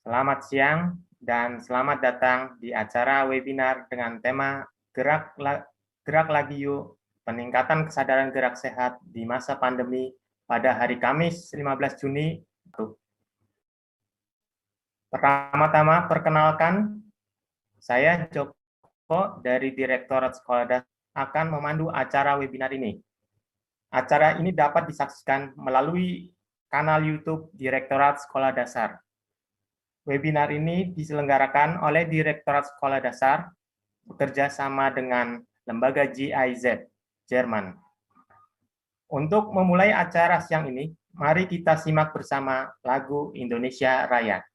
Selamat siang dan selamat datang di acara webinar dengan tema Gerak Lagi Yuk, Peningkatan Kesadaran Gerak Sehat di Masa Pandemi pada hari Kamis 15 Juni. Pertama-tama perkenalkan, saya Joko dari Direktorat Sekolah Dasar akan memandu acara webinar ini. Acara ini dapat disaksikan melalui kanal YouTube Direktorat Sekolah Dasar. Webinar ini diselenggarakan oleh Direktorat Sekolah Dasar bekerja sama dengan lembaga GIZ, Jerman. Untuk memulai acara siang ini, mari kita simak bersama lagu Indonesia Raya.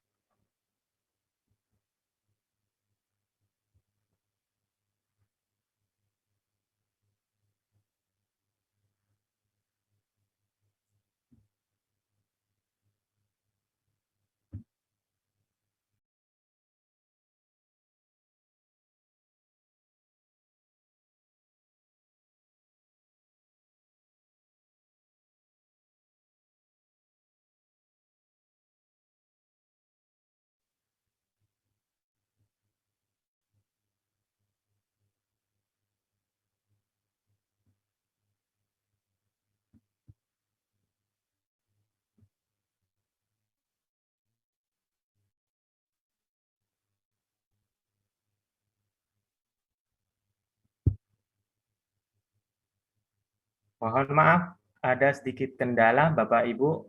Mohon maaf, ada sedikit kendala, Bapak Ibu.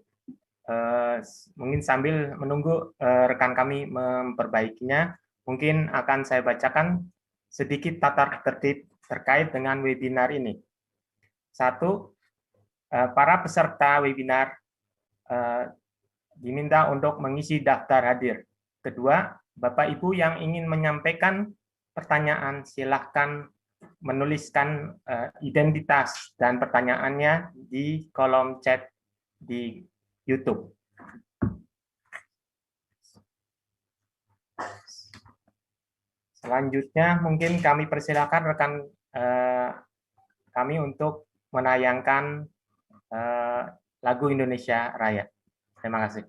Mungkin sambil menunggu rekan kami memperbaikinya, mungkin akan saya bacakan sedikit tata tertib terkait dengan webinar ini. Satu, para peserta webinar diminta untuk mengisi daftar hadir. Kedua, Bapak Ibu yang ingin menyampaikan pertanyaan, silahkan menuliskan identitas dan pertanyaannya di kolom chat di YouTube. Selanjutnya, mungkin kami persilakan rekan kami untuk menayangkan lagu Indonesia Raya. Terima kasih.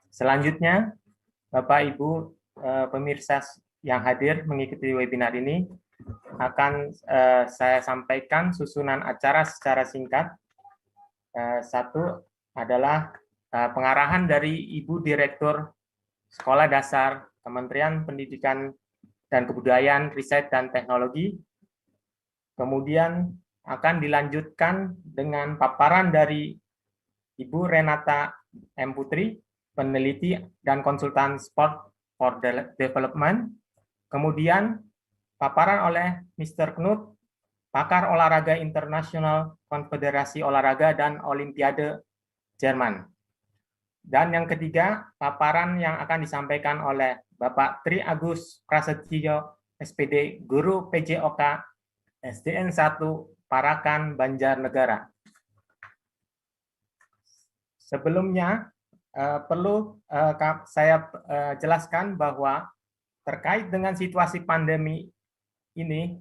Selanjutnya, Bapak Ibu pemirsa yang hadir mengikuti webinar ini, akan saya sampaikan susunan acara secara singkat. Satu adalah pengarahan dari Ibu Direktur Sekolah Dasar Kementerian Pendidikan dan Kebudayaan, Riset dan Teknologi, Kemudian akan dilanjutkan dengan paparan dari Ibu Renata M. Putri, peneliti dan konsultan Sport for Development. Kemudian paparan oleh Mr. Knut, pakar olahraga internasional Konfederasi Olahraga dan Olimpiade Jerman. Dan yang ketiga, paparan yang akan disampaikan oleh Bapak Tri Agus Prasetyo, SPD, Guru PJOK, SDN 1, Parakan, Banjarnegara. Sebelumnya, perlu saya jelaskan bahwa terkait dengan situasi pandemi ini,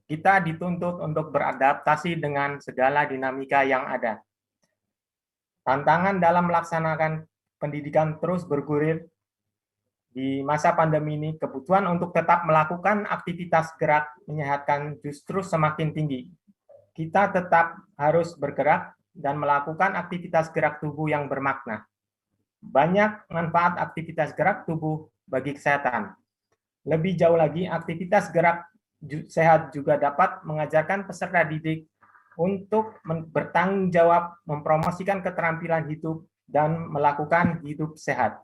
kita dituntut untuk beradaptasi dengan segala dinamika yang ada. Tantangan dalam melaksanakan pendidikan terus bergulir di masa pandemi ini. Kebutuhan untuk tetap melakukan aktivitas gerak menyehatkan justru semakin tinggi. Kita tetap harus bergerak dan melakukan aktivitas gerak tubuh yang bermakna. Banyak manfaat aktivitas gerak tubuh bagi kesehatan. Lebih jauh lagi, aktivitas gerak sehat juga dapat mengajarkan peserta didik untuk bertanggung jawab, mempromosikan keterampilan hidup, dan melakukan hidup sehat.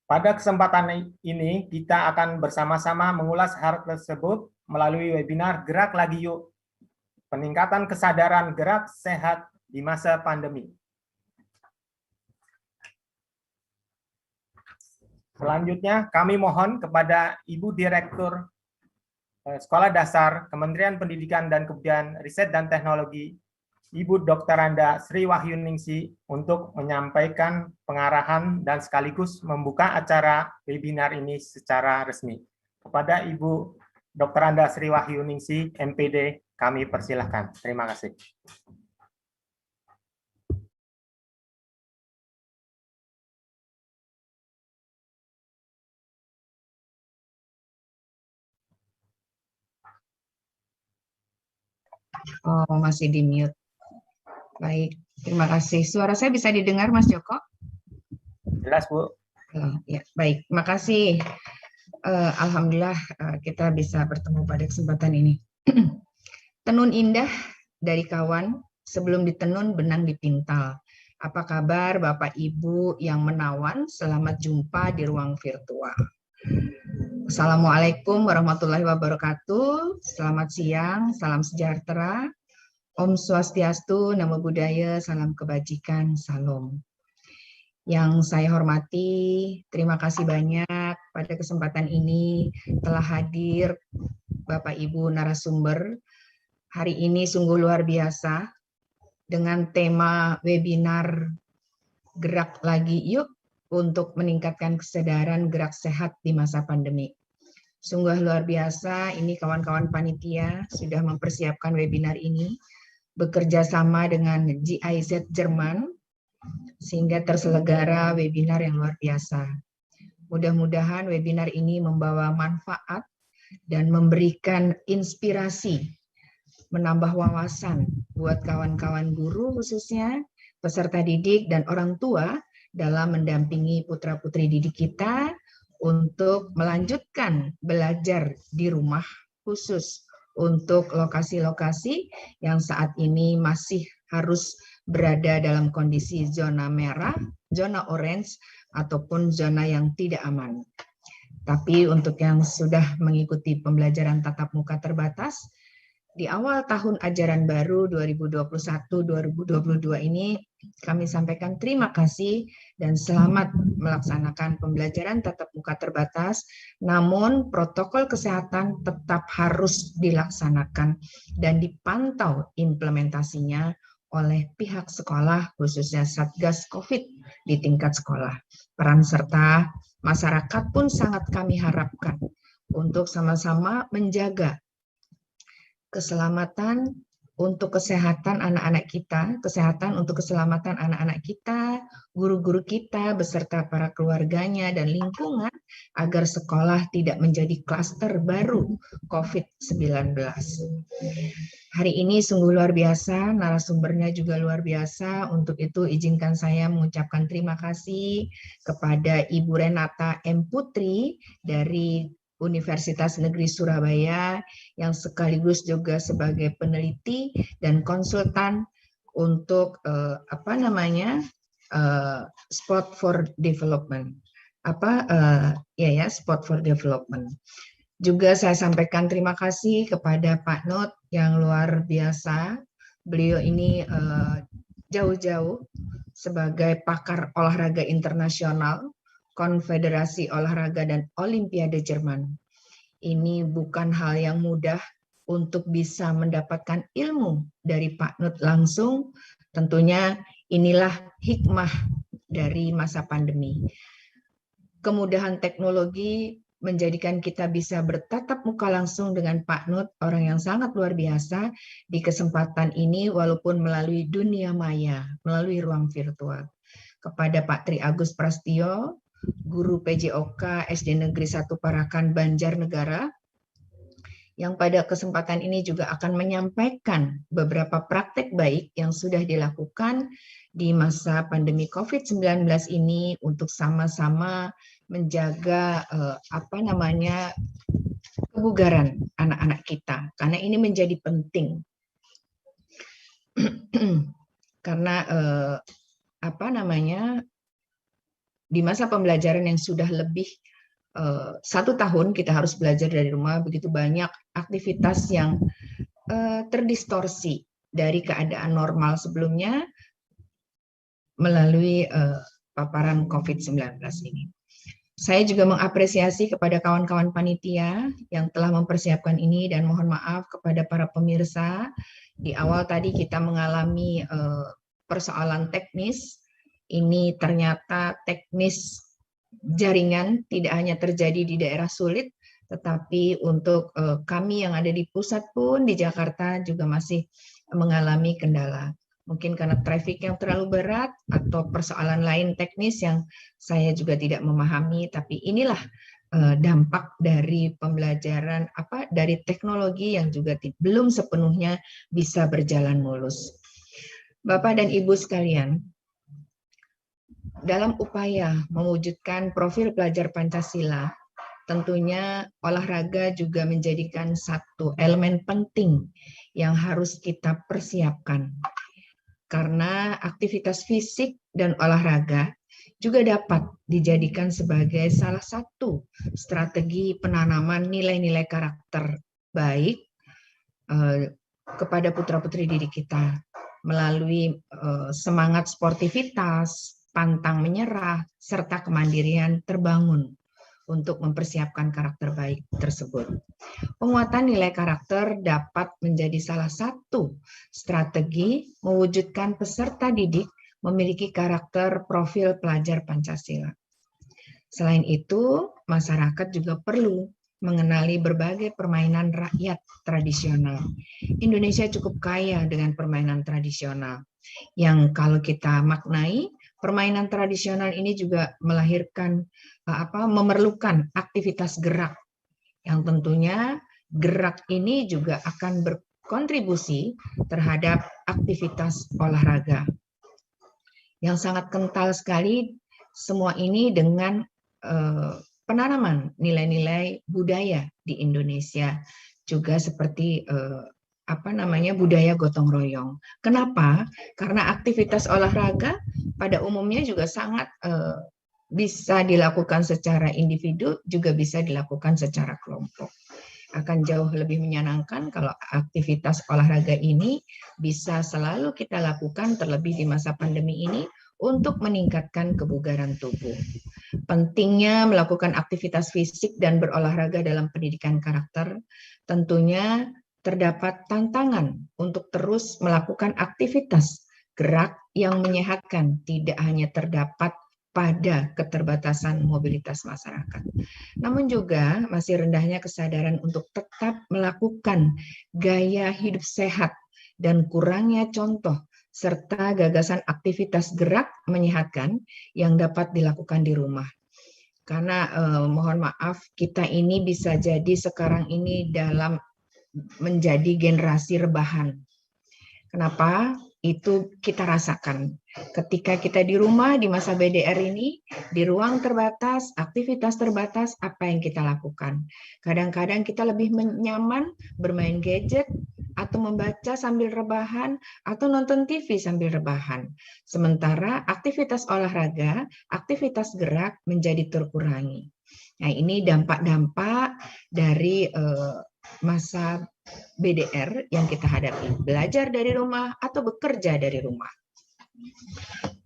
Pada kesempatan ini, kita akan bersama-sama mengulas hal tersebut melalui webinar Gerak Lagi Yuk, peningkatan kesadaran gerak sehat di masa pandemi. Selanjutnya, kami mohon kepada Ibu Direktur Sekolah Dasar Kementerian Pendidikan dan Kebudayaan Riset dan Teknologi, Ibu Dr. Anda Sri Wahyuningsi untuk menyampaikan pengarahan dan sekaligus membuka acara webinar ini secara resmi. Kepada Ibu Dr. Anda Sri Wahyuningsi, MPD, kami persilahkan. Terima kasih. Oh, masih di mute. Baik, terima kasih. Suara saya bisa didengar, Mas Joko? Jelas, Bu. Ya, baik. Terima kasih. Alhamdulillah kita bisa bertemu pada kesempatan ini. Tenun indah dari kawan, sebelum ditenun benang dipintal. Apa kabar Bapak Ibu yang menawan? Selamat jumpa di ruang virtual. Assalamualaikum warahmatullahi wabarakatuh. Selamat siang, salam sejahtera. Om Swastiastu, Namo Buddhaya, salam kebajikan, salam. Yang saya hormati, terima kasih banyak pada kesempatan ini telah hadir Bapak Ibu narasumber. Hari ini sungguh luar biasa dengan tema webinar Gerak Lagi Yuk untuk meningkatkan kesadaran gerak sehat di masa pandemi. Sungguh luar biasa, ini kawan-kawan panitia sudah mempersiapkan webinar ini, bekerja sama dengan GIZ Jerman, sehingga terselenggara webinar yang luar biasa. Mudah-mudahan webinar ini membawa manfaat dan memberikan inspirasi, menambah wawasan buat kawan-kawan guru khususnya, peserta didik dan orang tua dalam mendampingi putra-putri didik kita untuk melanjutkan belajar di rumah, khusus untuk lokasi-lokasi yang saat ini masih harus berada dalam kondisi zona merah, zona orange, ataupun zona yang tidak aman. Tapi untuk yang sudah mengikuti pembelajaran tatap muka terbatas, di awal tahun ajaran baru 2021-2022 ini, kami sampaikan terima kasih dan selamat melaksanakan pembelajaran tatap muka terbatas, namun protokol kesehatan tetap harus dilaksanakan dan dipantau implementasinya oleh pihak sekolah, khususnya Satgas COVID di tingkat sekolah. Peran serta masyarakat pun sangat kami harapkan untuk sama-sama menjaga keselamatan untuk kesehatan anak-anak kita, kesehatan untuk keselamatan anak-anak kita, guru-guru kita, beserta para keluarganya dan lingkungan, agar sekolah tidak menjadi klaster baru COVID-19. Hari ini sungguh luar biasa, narasumbernya juga luar biasa. Untuk itu izinkan saya mengucapkan terima kasih kepada Ibu Renata M. Putri dari Universitas Negeri Surabaya yang sekaligus juga sebagai peneliti dan konsultan untuk Sport for Development. Sport for Development. Juga saya sampaikan terima kasih kepada Pak Not yang luar biasa. Beliau ini jauh-jauh sebagai pakar olahraga internasional, Konfederasi Olahraga dan Olimpiade Jerman. Ini bukan hal yang mudah untuk bisa mendapatkan ilmu dari Pak Nut langsung. Tentunya inilah hikmah dari masa pandemi. Kemudahan teknologi menjadikan kita bisa bertatap muka langsung dengan Pak Nut, orang yang sangat luar biasa di kesempatan ini walaupun melalui dunia maya, melalui ruang virtual. Kepada Pak Tri Agus Prastio, Guru PJOK SD Negeri 1 Parakan Banjarnegara, yang pada kesempatan ini juga akan menyampaikan beberapa praktek baik yang sudah dilakukan di masa pandemi COVID-19 ini untuk sama-sama menjaga kebugaran anak-anak kita, karena ini menjadi penting. Karena di masa pembelajaran yang sudah lebih 1 tahun kita harus belajar dari rumah, begitu banyak aktivitas yang terdistorsi dari keadaan normal sebelumnya melalui paparan COVID-19 ini. Saya juga mengapresiasi kepada kawan-kawan panitia yang telah mempersiapkan ini dan mohon maaf kepada para pemirsa. Di awal tadi kita mengalami persoalan teknis. Ini ternyata teknis jaringan tidak hanya terjadi di daerah sulit, tetapi untuk kami yang ada di pusat pun di Jakarta juga masih mengalami kendala. Mungkin karena traffic yang terlalu berat atau persoalan lain teknis yang saya juga tidak memahami, tapi inilah dampak dari pembelajaran dari teknologi yang juga belum sepenuhnya bisa berjalan mulus. Bapak dan Ibu sekalian, dalam upaya mewujudkan profil pelajar Pancasila, tentunya olahraga juga menjadikan satu elemen penting yang harus kita persiapkan. Karena aktivitas fisik dan olahraga juga dapat dijadikan sebagai salah satu strategi penanaman nilai-nilai karakter baik kepada putra-putri didik kita melalui semangat sportivitas, pantang menyerah, serta kemandirian terbangun untuk mempersiapkan karakter baik tersebut. Penguatan nilai karakter dapat menjadi salah satu strategi mewujudkan peserta didik memiliki karakter profil pelajar Pancasila. Selain itu, masyarakat juga perlu mengenali berbagai permainan rakyat tradisional. Indonesia cukup kaya dengan permainan tradisional yang kalau kita maknai, permainan tradisional ini juga memerlukan aktivitas gerak yang tentunya gerak ini juga akan berkontribusi terhadap aktivitas olahraga. Yang sangat kental sekali semua ini dengan penanaman nilai-nilai budaya di Indonesia, juga seperti budaya gotong royong. Kenapa? Karena aktivitas olahraga pada umumnya juga sangat bisa dilakukan secara individu, juga bisa dilakukan secara kelompok. Akan jauh lebih menyenangkan kalau aktivitas olahraga ini bisa selalu kita lakukan, terlebih di masa pandemi ini, untuk meningkatkan kebugaran tubuh. Pentingnya melakukan aktivitas fisik dan berolahraga dalam pendidikan karakter, tentunya terdapat tantangan untuk terus melakukan aktivitas gerak yang menyehatkan, tidak hanya terdapat pada keterbatasan mobilitas masyarakat. Namun juga masih rendahnya kesadaran untuk tetap melakukan gaya hidup sehat dan kurangnya contoh serta gagasan aktivitas gerak menyehatkan yang dapat dilakukan di rumah. Karena mohon maaf, kita ini bisa jadi sekarang ini dalam menjadi generasi rebahan. Kenapa? itu kita rasakan. Ketika kita di rumah di masa BDR ini, di ruang terbatas, aktivitas terbatas, apa yang kita lakukan? Kadang-kadang kita lebih nyaman bermain gadget, atau membaca sambil rebahan, atau nonton TV sambil rebahan. Sementara aktivitas olahraga, aktivitas gerak menjadi terkurangi. Nah, ini dampak-dampak dari masa BDR yang kita hadapi, belajar dari rumah atau bekerja dari rumah.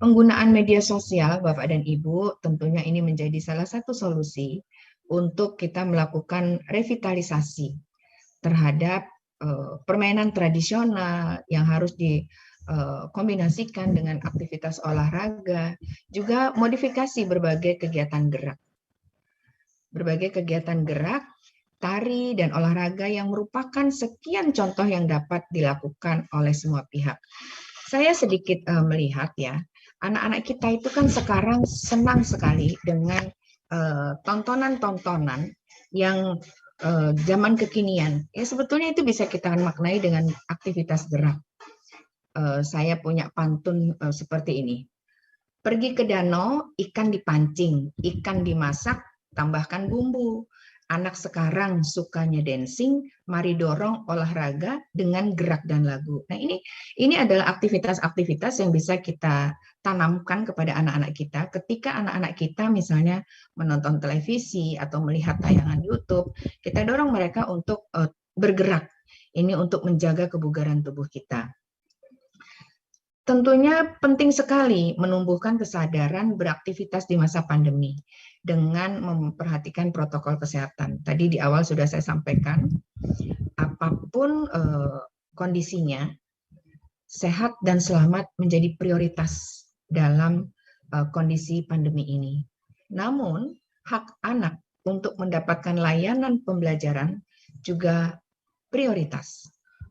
Penggunaan media sosial, Bapak dan Ibu, tentunya ini menjadi salah satu solusi untuk kita melakukan revitalisasi terhadap permainan tradisional yang harus dikombinasikan dengan aktivitas olahraga, juga modifikasi berbagai kegiatan gerak. Berbagai kegiatan gerak, tari, dan olahraga yang merupakan sekian contoh yang dapat dilakukan oleh semua pihak. Saya sedikit melihat ya, anak-anak kita itu kan sekarang senang sekali dengan tontonan-tontonan yang zaman kekinian. Ya sebetulnya itu bisa kita maknai dengan aktivitas gerak. Saya punya pantun seperti ini. Pergi ke danau, ikan dipancing, ikan dimasak, tambahkan bumbu. Anak sekarang sukanya dancing, mari dorong olahraga dengan gerak dan lagu. Nah, ini adalah aktivitas-aktivitas yang bisa kita tanamkan kepada anak-anak kita ketika anak-anak kita misalnya menonton televisi atau melihat tayangan YouTube, kita dorong mereka untuk bergerak. Ini untuk menjaga kebugaran tubuh kita. Tentunya penting sekali menumbuhkan kesadaran beraktivitas di masa pandemi dengan memperhatikan protokol kesehatan. Tadi di awal sudah saya sampaikan, apapun kondisinya, sehat dan selamat menjadi prioritas dalam kondisi pandemi ini. Namun, hak anak untuk mendapatkan layanan pembelajaran juga prioritas.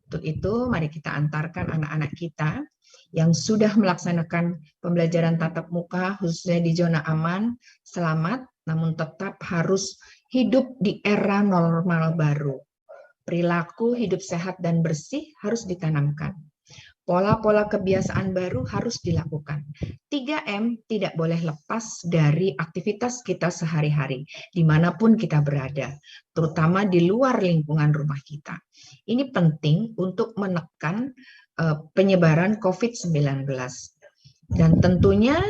Untuk itu, mari kita antarkan anak-anak kita yang sudah melaksanakan pembelajaran tatap muka, khususnya di zona aman, selamat, namun tetap harus hidup di era normal baru. Perilaku hidup sehat dan bersih harus ditanamkan. Pola-pola kebiasaan baru harus dilakukan. 3M tidak boleh lepas dari aktivitas kita sehari-hari, dimanapun kita berada, terutama di luar lingkungan rumah kita. Ini penting untuk menekan penyebaran COVID-19. Dan tentunya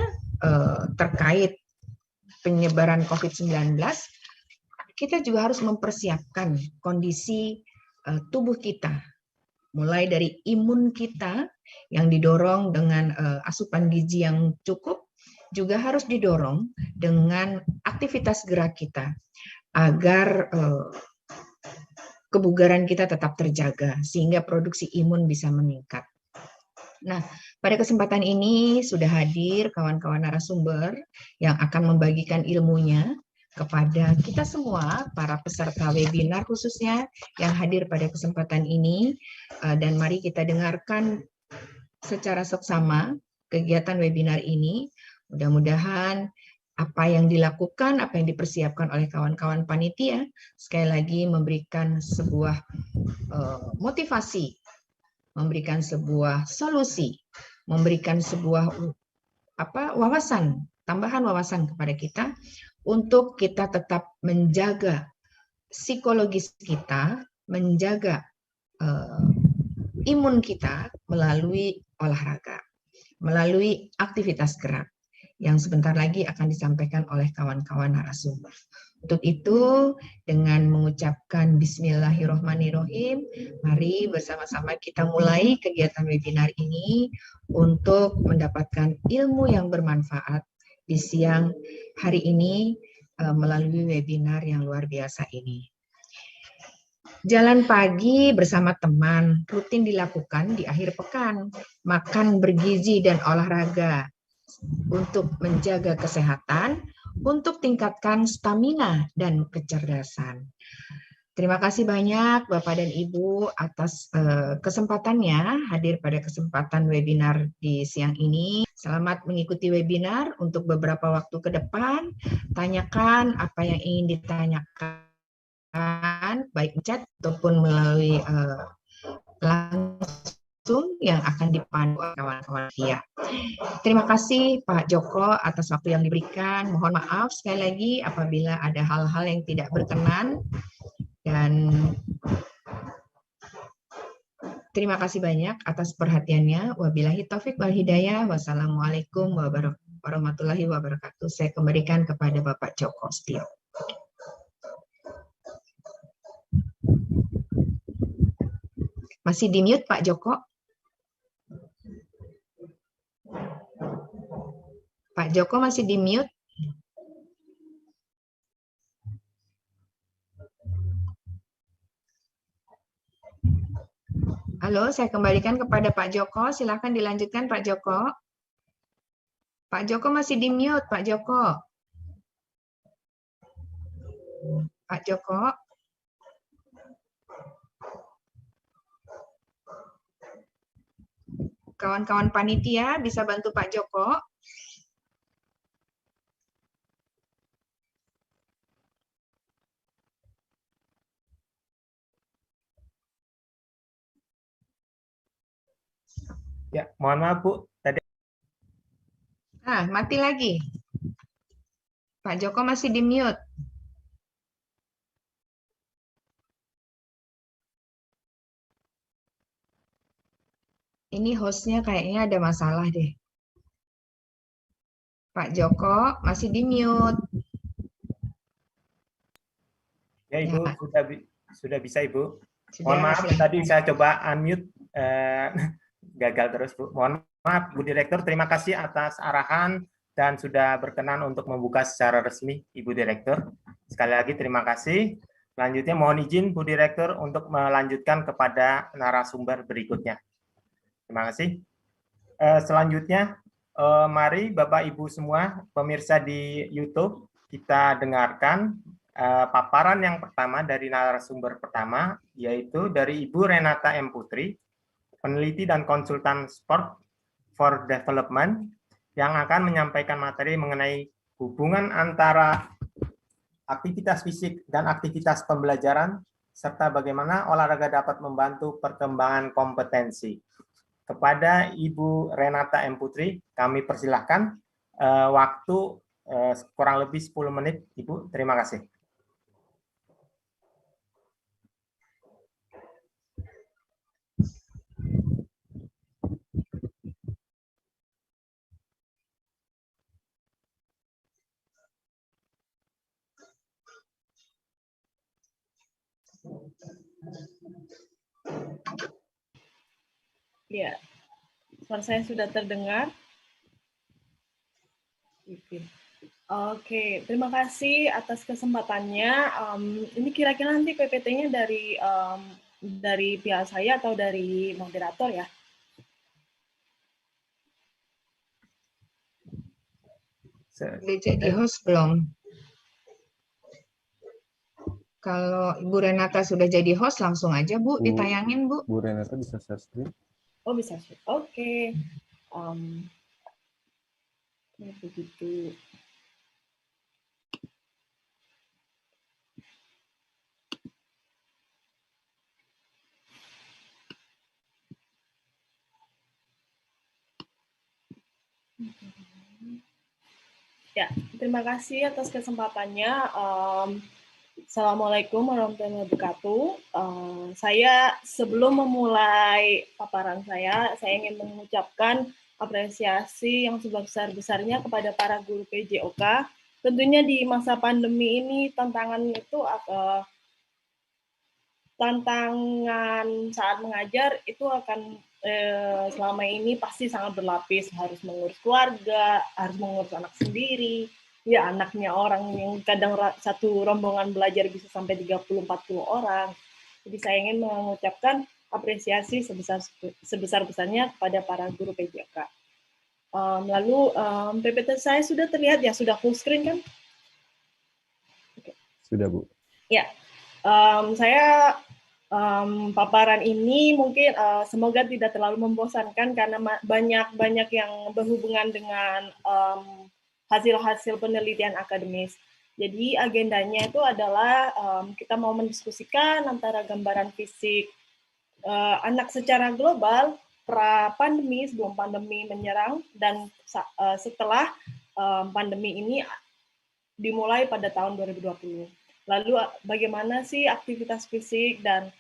terkait penyebaran COVID-19, kita juga harus mempersiapkan kondisi tubuh kita, mulai dari imun kita yang didorong dengan asupan gizi yang cukup, juga harus didorong dengan aktivitas gerak kita agar kebugaran kita tetap terjaga sehingga produksi imun bisa meningkat. Nah, pada kesempatan ini sudah hadir kawan-kawan narasumber yang akan membagikan ilmunya kepada kita semua, para peserta webinar khususnya yang hadir pada kesempatan ini. Dan mari kita dengarkan secara seksama kegiatan webinar ini. Mudah-mudahan apa yang dilakukan, apa yang dipersiapkan oleh kawan-kawan panitia, sekali lagi memberikan sebuah motivasi, memberikan sebuah solusi, memberikan sebuah wawasan, tambahan wawasan kepada kita, untuk kita tetap menjaga psikologis kita, menjaga imun kita melalui olahraga, melalui aktivitas gerak yang sebentar lagi akan disampaikan oleh kawan-kawan narasumber. Untuk itu, dengan mengucapkan Bismillahirrohmanirrohim, mari bersama-sama kita mulai kegiatan webinar ini untuk mendapatkan ilmu yang bermanfaat di siang hari ini melalui webinar yang luar biasa ini. Jalan pagi bersama teman rutin dilakukan di akhir pekan, makan bergizi dan olahraga untuk menjaga kesehatan, untuk tingkatkan stamina dan kecerdasan. Terima kasih banyak Bapak dan Ibu atas kesempatannya hadir pada kesempatan webinar di siang ini. Selamat mengikuti webinar untuk beberapa waktu ke depan. Tanyakan apa yang ingin ditanyakan, baik chat ataupun melalui langsung Zoom yang akan dipandu oleh kawan-kawan VIA. Terima kasih Pak Joko atas waktu yang diberikan. Mohon maaf sekali lagi apabila ada hal-hal yang tidak berkenan, dan terima kasih banyak atas perhatiannya. Wabillahi taufik wal hidayah. Wassalamualaikum warahmatullahi wabarakatuh. Saya kembalikan kepada Bapak Joko Setio. Masih di mute Pak Joko? Pak Joko masih di mute? Halo, saya kembalikan kepada Pak Joko. Silakan dilanjutkan Pak Joko. Pak Joko masih di mute, Pak Joko. Pak Joko. Kawan-kawan panitia bisa bantu Pak Joko? Ya, mohon maaf Bu, tadi Mati lagi. Pak Joko masih di mute. Ini hostnya kayaknya ada masalah deh. Pak Joko masih di mute. ya Ibu sudah bisa Ibu. Mohon Sudah, maaf silahkan. tadi saya coba unmute gagal terus Bu. Mohon maaf Bu Direktur, terima kasih atas arahan dan sudah berkenan untuk membuka secara resmi Ibu Direktur. Sekali lagi terima kasih. Selanjutnya mohon izin Bu Direktur untuk melanjutkan kepada narasumber berikutnya. Terima kasih. Selanjutnya, mari Bapak Ibu semua pemirsa di YouTube, kita dengarkan paparan yang pertama dari narasumber pertama, yaitu dari Ibu Renata M. Putri, peneliti dan konsultan Sport for Development, yang akan menyampaikan materi mengenai hubungan antara aktivitas fisik dan aktivitas pembelajaran, serta bagaimana olahraga dapat membantu perkembangan kompetensi. Kepada Ibu Renata M. Putri, kami persilahkan waktu kurang lebih 10 menit, Ibu. Terima kasih. Ya, suara saya sudah terdengar. Oke, terima kasih atas kesempatannya. Ini kira-kira nanti PPT-nya dari pihak saya atau dari moderator ya? Sudah jadi host belum? Kalau Ibu Renata sudah jadi host, langsung aja Bu, ditayangin Bu. Bu Renata bisa share screen? Oh bisa, oke. Begitu. Ya, terima kasih atas kesempatannya. Assalamualaikum warahmatullahi wabarakatuh. Saya sebelum memulai paparan saya ingin mengucapkan apresiasi yang sebesar-besarnya kepada para guru PJOK. Tentunya di masa pandemi ini tantangan saat mengajar itu akan selama ini pasti sangat berlapis, harus mengurus keluarga, harus mengurus anak sendiri, ya anaknya orang yang kadang satu rombongan belajar bisa sampai 30-40 orang. Jadi saya ingin mengucapkan apresiasi sebesar-besarnya kepada para guru PJK. Lalu PPT saya sudah terlihat ya, sudah full screen kan? Sudah Bu. Ya, saya paparan ini mungkin semoga tidak terlalu membosankan karena banyak yang berhubungan dengan hasil-hasil penelitian akademis. Jadi agendanya itu adalah kita mau mendiskusikan antara gambaran fisik anak secara global pra pandemi, sebelum pandemi menyerang, dan setelah pandemi ini dimulai pada tahun 2020. Lalu bagaimana sih aktivitas fisik dan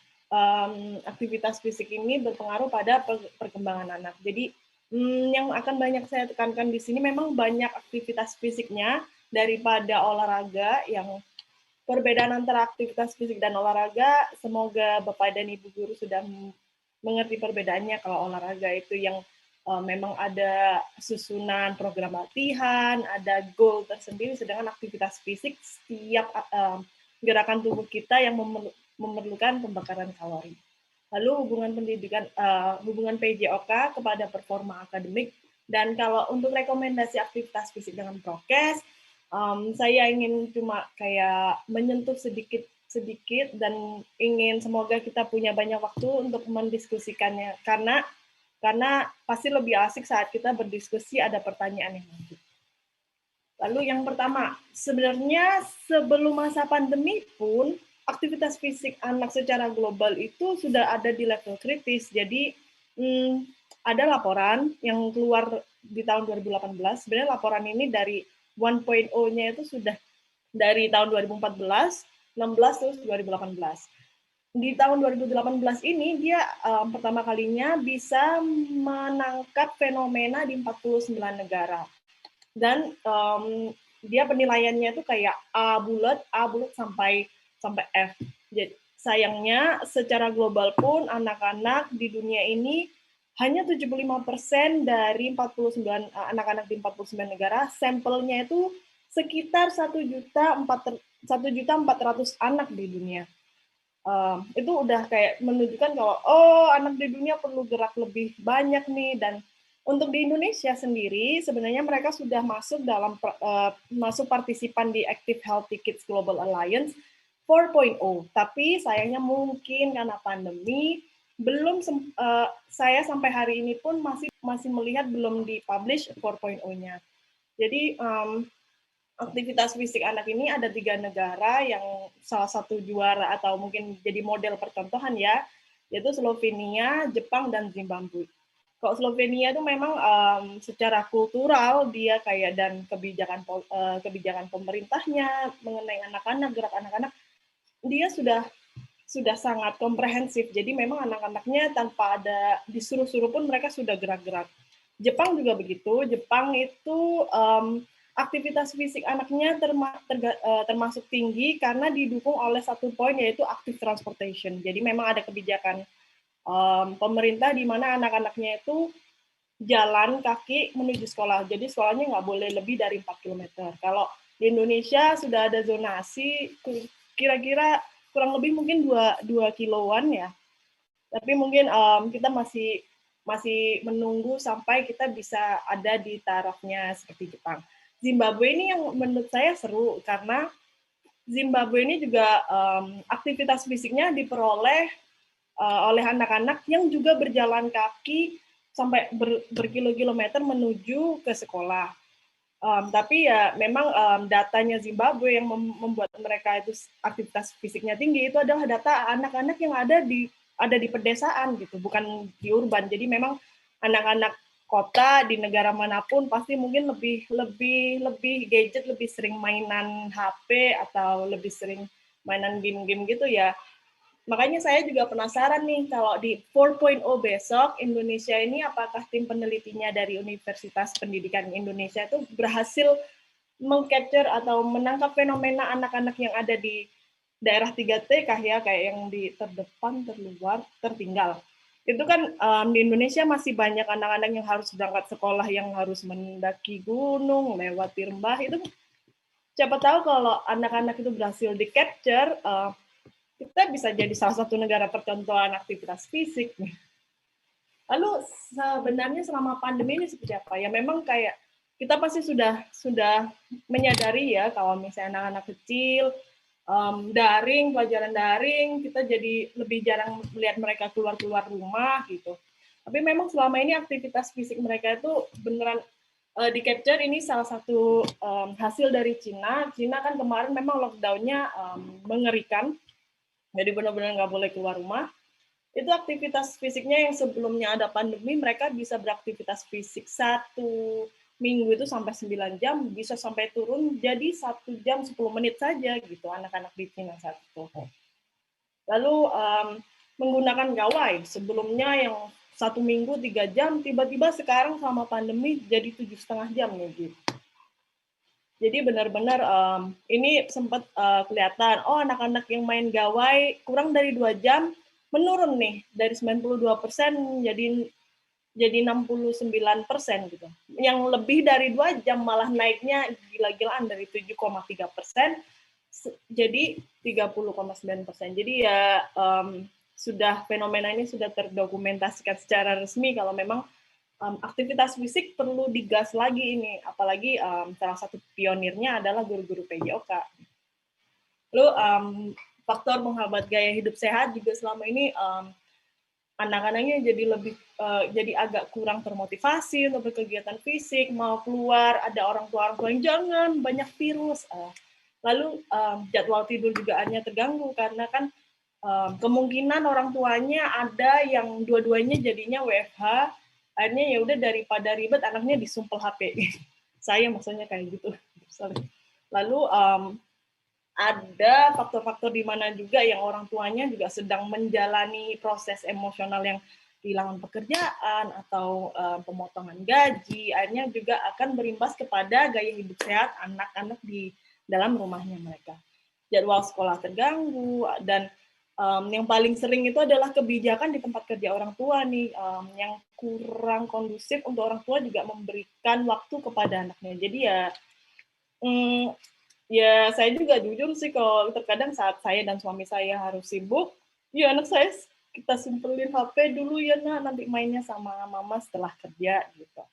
aktivitas fisik ini berpengaruh pada perkembangan anak. Jadi yang akan banyak saya tekankan di sini memang banyak aktivitas fisiknya daripada olahraga. Yang perbedaan antara aktivitas fisik dan olahraga, semoga Bapak dan Ibu guru sudah mengerti perbedaannya. Kalau olahraga itu yang memang ada susunan program latihan, ada goal tersendiri, sedangkan aktivitas fisik setiap gerakan tubuh kita yang memerlukan pembakaran kalori. Lalu hubungan PJOK kepada performa akademik, dan kalau untuk rekomendasi aktivitas fisik dengan prokes, saya ingin cuma kayak menyentuh sedikit dan ingin semoga kita punya banyak waktu untuk mendiskusikannya, karena pasti lebih asik saat kita berdiskusi ada pertanyaan yang lanjut. Lalu yang pertama, sebenarnya sebelum masa pandemi pun aktivitas fisik anak secara global itu sudah ada di level kritis. Jadi ada laporan yang keluar di tahun 2018. Sebenarnya laporan ini dari 1.0-nya itu sudah dari tahun 2014, 16 terus 2018. Di tahun 2018 ini dia pertama kalinya bisa menangkap fenomena di 49 negara. Dan dia penilaiannya itu kayak A bulat sampai F. Jadi sayangnya secara global pun anak-anak di dunia ini hanya 75% dari 49 anak-anak di 49 negara, sampelnya itu sekitar 1.400.000 anak di dunia. Itu udah kayak menunjukkan kalau anak di dunia perlu gerak lebih banyak nih. Dan untuk di Indonesia sendiri sebenarnya mereka sudah masuk dalam masuk partisipan di Active Healthy Kids Global Alliance 4.0, tapi sayangnya mungkin karena pandemi belum saya sampai hari ini pun masih melihat belum dipublish 4.0-nya. Jadi aktivitas fisik anak ini ada 3 negara yang salah satu juara atau mungkin jadi model percontohan ya, yaitu Slovenia, Jepang, dan Zimbabwe. Kalau Slovenia itu memang secara kultural dia kayak dan kebijakan pemerintahnya mengenai anak-anak, gerak anak-anak, dia sudah sangat komprehensif. Jadi memang anak-anaknya tanpa ada disuruh-suruh pun mereka sudah gerak-gerak. Jepang juga begitu. Jepang itu aktivitas fisik anaknya termasuk tinggi karena didukung oleh satu poin yaitu active transportation. Jadi memang ada kebijakan pemerintah di mana anak-anaknya itu jalan kaki menuju sekolah. Jadi sekolahnya nggak boleh lebih dari 4 km. Kalau di Indonesia sudah ada zonasi kira-kira kurang lebih mungkin 2 kiloan ya. Tapi mungkin kita masih menunggu sampai kita bisa ada di tarafnya seperti Jepang. Zimbabwe ini yang menurut saya seru karena Zimbabwe ini juga aktivitas fisiknya diperoleh oleh anak-anak yang juga berjalan kaki sampai berkilo-kilometer menuju ke sekolah. Tapi ya memang datanya Zimbabwe yang membuat mereka itu aktivitas fisiknya tinggi itu adalah data anak-anak yang ada di pedesaan gitu, bukan di urban. Jadi memang anak-anak kota di negara manapun pasti mungkin lebih gadget, lebih sering mainan HP atau lebih sering mainan game-game gitu ya. Makanya saya juga penasaran nih kalau di 4.0 besok Indonesia ini apakah tim penelitinya dari Universitas Pendidikan Indonesia itu berhasil meng-capture atau menangkap fenomena anak-anak yang ada di daerah 3T kah ya, kayak yang di terdepan, terluar, tertinggal. Itu kan di Indonesia masih banyak anak-anak yang harus berangkat sekolah yang harus mendaki gunung, lewati lembah. Itu siapa tahu kalau anak-anak itu berhasil di-capture, kita bisa jadi salah satu negara percontohan aktivitas fisik. Lalu sebenarnya selama pandemi ini seperti apa? Ya memang kayak kita pasti sudah menyadari ya kalau misalnya anak-anak kecil daring, pelajaran daring, kita jadi lebih jarang melihat mereka keluar rumah gitu. Tapi memang selama ini aktivitas fisik mereka itu beneran di-capture. Ini salah satu hasil dari Cina. Cina kan kemarin memang lockdown-nya mengerikan. Jadi benar-benar nggak boleh keluar rumah. Itu aktivitas fisiknya yang sebelumnya ada pandemi, mereka bisa beraktivitas fisik 1 minggu itu sampai 9 jam, bisa sampai turun jadi 1 jam 10 menit saja gitu anak-anak di Cina saat itu. Lalu menggunakan gawai, sebelumnya yang 1 minggu 3 jam, tiba-tiba sekarang sama pandemi jadi 7,5 jam nih gitu. Jadi benar-benar ini sempat kelihatan, oh anak-anak yang main gawai kurang dari 2 jam menurun nih dari 92% jadi 69% gitu. Yang lebih dari 2 jam malah naiknya gila-gilaan dari 7,3% jadi 30,9%. Jadi ya sudah fenomena ini sudah terdokumentasikan secara resmi kalau memang aktivitas fisik perlu digas lagi ini, apalagi salah satu pionirnya adalah guru-guru PJOK. Lalu faktor menghambat gaya hidup sehat juga selama ini anak-anaknya jadi agak kurang termotivasi untuk berkegiatan fisik, mau keluar ada orang tua yang jangan banyak virus. Lalu jadwal tidur juga hanya terganggu karena kan kemungkinan orang tuanya ada yang dua-duanya jadinya WFH, akhirnya ya udah daripada ribet anaknya disumpel HP. Saya maksudnya kayak gitu. Lalu ada faktor-faktor di mana juga yang orang tuanya juga sedang menjalani proses emosional yang kehilangan pekerjaan atau pemotongan gaji, akhirnya juga akan berimbas kepada gaya hidup sehat anak-anak di dalam rumahnya mereka. Jadwal sekolah terganggu, dan yang paling sering itu adalah kebijakan di tempat kerja orang tua nih, yang kurang kondusif untuk orang tua juga memberikan waktu kepada anaknya. Jadi ya saya juga jujur sih kalau terkadang saat saya dan suami saya harus sibuk, ya anak saya kita simpelin HP dulu ya nanti mainnya sama mama setelah kerja gitu.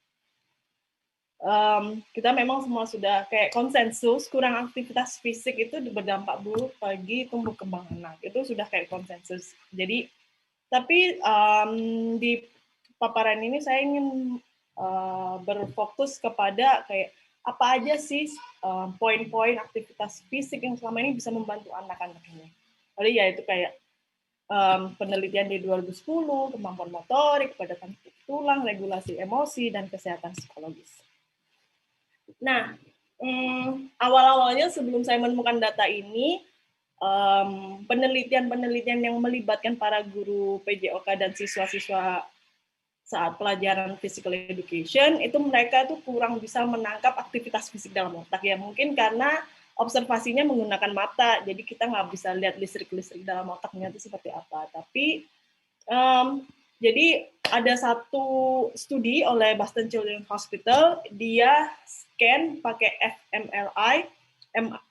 Kita memang semua sudah kayak konsensus kurang aktivitas fisik itu berdampak buruk bagi tumbuh kembang anak, itu sudah kayak konsensus. Jadi tapi di paparan ini saya ingin berfokus kepada kayak apa aja sih poin-poin aktivitas fisik yang selama ini bisa membantu anak-anak ini. Jadi ya itu kayak penelitian di 2010, kemampuan motorik, kepadatan tulang, regulasi emosi, dan kesehatan psikologis. Nah, awal-awalnya sebelum saya menemukan data ini, penelitian-penelitian yang melibatkan para guru PJOK dan siswa-siswa saat pelajaran physical education, itu mereka tuh kurang bisa menangkap aktivitas fisik dalam otak ya. Mungkin karena observasinya menggunakan mata, jadi kita nggak bisa lihat listrik-listrik dalam otaknya itu seperti apa. Tapi jadi ada satu studi oleh Boston Children's Hospital, dia scan pakai fMRI,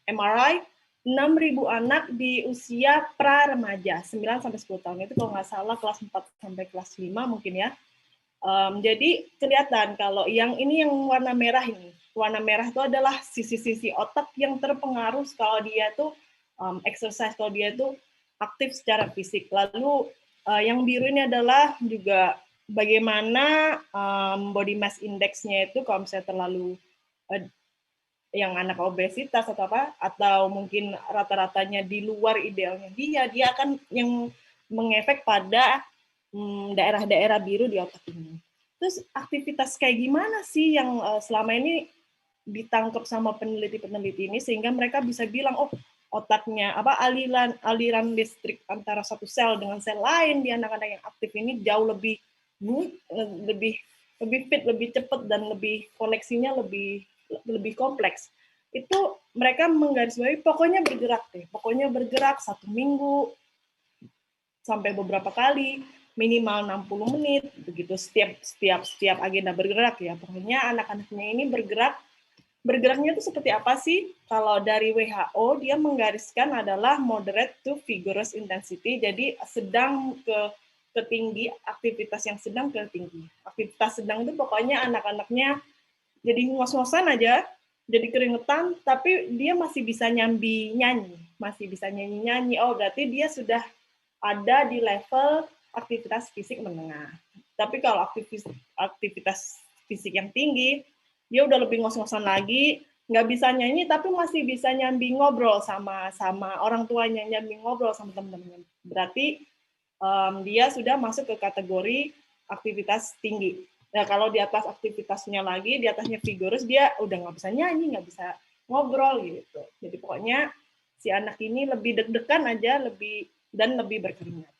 MRI, 6.000 anak di usia pra-remaja, 9-10 tahun. Itu kalau nggak salah kelas 4 sampai kelas 5 mungkin ya. Jadi kelihatan kalau yang ini yang warna merah ini. Warna merah itu adalah sisi-sisi otak yang terpengaruh kalau dia tuh exercise, kalau dia tuh aktif secara fisik. Lalu yang biru ini adalah juga bagaimana body mass index-nya itu kalau misalnya terlalu yang anak obesitas atau apa, atau mungkin rata-ratanya di luar idealnya dia akan yang mengefek pada daerah-daerah biru di otak ini. Terus aktivitas kayak gimana sih yang selama ini ditangkap sama peneliti-peneliti ini sehingga mereka bisa bilang, oh otaknya apa aliran listrik antara satu sel dengan sel lain di anak-anak yang aktif ini jauh lebih fit, lebih cepat, dan lebih koneksinya lebih kompleks. Itu mereka menggarisbawahi pokoknya bergerak deh, pokoknya bergerak 1 minggu sampai beberapa kali, minimal 60 menit, begitu setiap agenda bergerak ya. Pokoknya anak-anaknya ini bergeraknya itu seperti apa sih? Kalau dari WHO dia menggariskan adalah moderate to vigorous intensity, jadi sedang ke tinggi, aktivitas yang sedang ke tinggi. Aktivitas sedang itu pokoknya anak-anaknya jadi ngos-ngosan aja, jadi keringetan, tapi dia masih bisa nyanyi, masih bisa nyanyi. Oh berarti dia sudah ada di level aktivitas fisik menengah. Tapi kalau aktivitas fisik yang tinggi, dia udah lebih ngos-ngosan lagi, nggak bisa nyanyi, tapi masih bisa nyambi ngobrol sama orang tuanya, nyambi ngobrol sama teman-temannya. Berarti dia sudah masuk ke kategori aktivitas tinggi. Nah, kalau di atas aktivitasnya lagi, di atasnya vigorous, dia udah nggak bisa nyanyi, nggak bisa ngobrol gitu. Jadi pokoknya si anak ini lebih deg-degan aja, lebih berkeringat.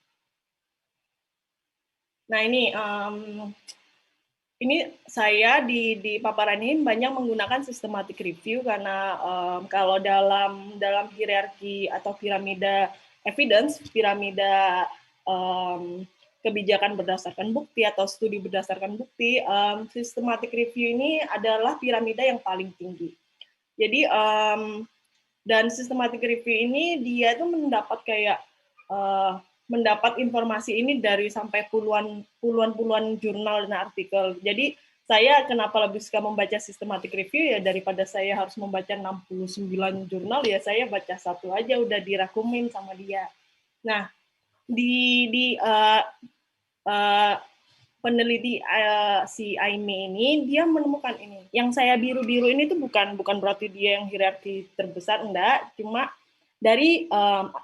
Nah ini saya di paparan ini banyak menggunakan systematic review karena kalau dalam hierarki atau piramida evidence, piramida kebijakan berdasarkan bukti atau studi berdasarkan bukti, systematic review ini adalah piramida yang paling tinggi. Jadi dan systematic review ini dia itu mendapat kayak mendapat informasi ini dari sampai puluhan jurnal dan artikel. Jadi saya kenapa lebih suka membaca systematic review ya daripada saya harus membaca 69 jurnal, ya saya baca satu aja udah dirakumin sama dia. Nah, di peneliti si Aimee ini dia menemukan ini. Yang saya biru-biru ini tuh bukan berarti dia yang hierarki terbesar, enggak, cuma dari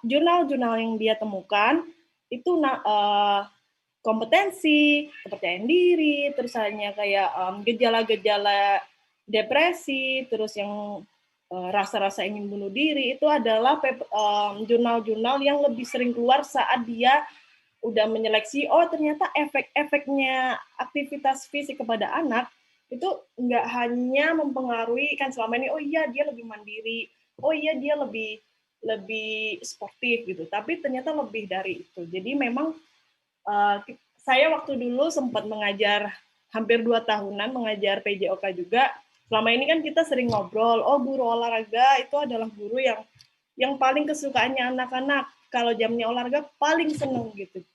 jurnal-jurnal yang dia temukan itu kompetensi, kepercayaan diri, terus hanya kayak gejala-gejala depresi, terus yang rasa-rasa ingin bunuh diri, itu adalah jurnal-jurnal yang lebih sering keluar saat dia udah menyeleksi, oh ternyata efek-efeknya aktivitas fisik kepada anak itu nggak hanya mempengaruhi kan selama ini, oh iya dia lebih mandiri, oh iya dia lebih sportif gitu, tapi ternyata lebih dari itu. Jadi memang saya waktu dulu sempat mengajar hampir 2 tahunan mengajar PJOK juga. Selama ini kan kita sering ngobrol, oh guru olahraga itu adalah guru yang paling kesukaannya anak-anak. Kalau jamnya olahraga paling seneng gitu.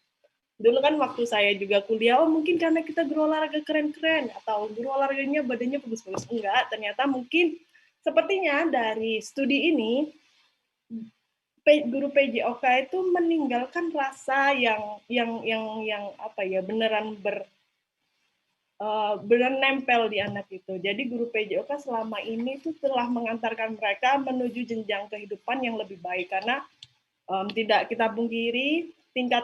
Dulu kan waktu saya juga kuliah, oh mungkin karena kita guru olahraga keren-keren, atau guru olahraganya badannya bagus-bagus. Enggak, ternyata mungkin sepertinya dari studi ini, guru PJOK itu meninggalkan rasa yang apa ya, beneran nempel di anak itu. Jadi guru PJOK selama ini tuh telah mengantarkan mereka menuju jenjang kehidupan yang lebih baik, karena tidak kita pungkiri tingkat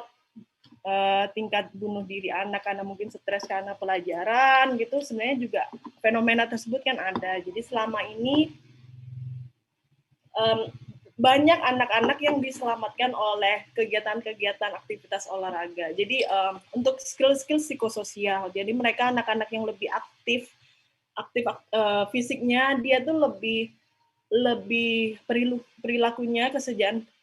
bunuh diri anak karena mungkin stres karena pelajaran gitu, sebenarnya juga fenomena tersebut kan ada. Jadi selama ini banyak anak-anak yang diselamatkan oleh kegiatan-kegiatan aktivitas olahraga. Jadi untuk skill-skill psikososial, jadi mereka anak-anak yang lebih aktif fisiknya, dia tuh lebih perilakunya,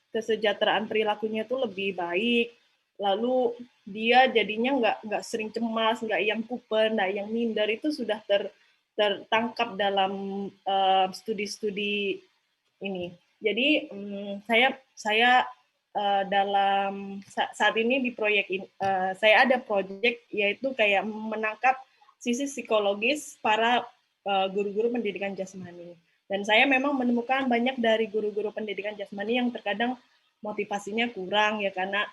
kesejahteraan perilakunya tuh lebih baik. Lalu dia jadinya nggak sering cemas, nggak yang kuper, nggak yang minder, itu sudah tertangkap dalam studi-studi ini. Jadi saya dalam saat ini di proyek ini, saya ada proyek yaitu kayak menangkap sisi psikologis para guru-guru pendidikan jasmani. Dan saya memang menemukan banyak dari guru-guru pendidikan jasmani yang terkadang motivasinya kurang ya, karena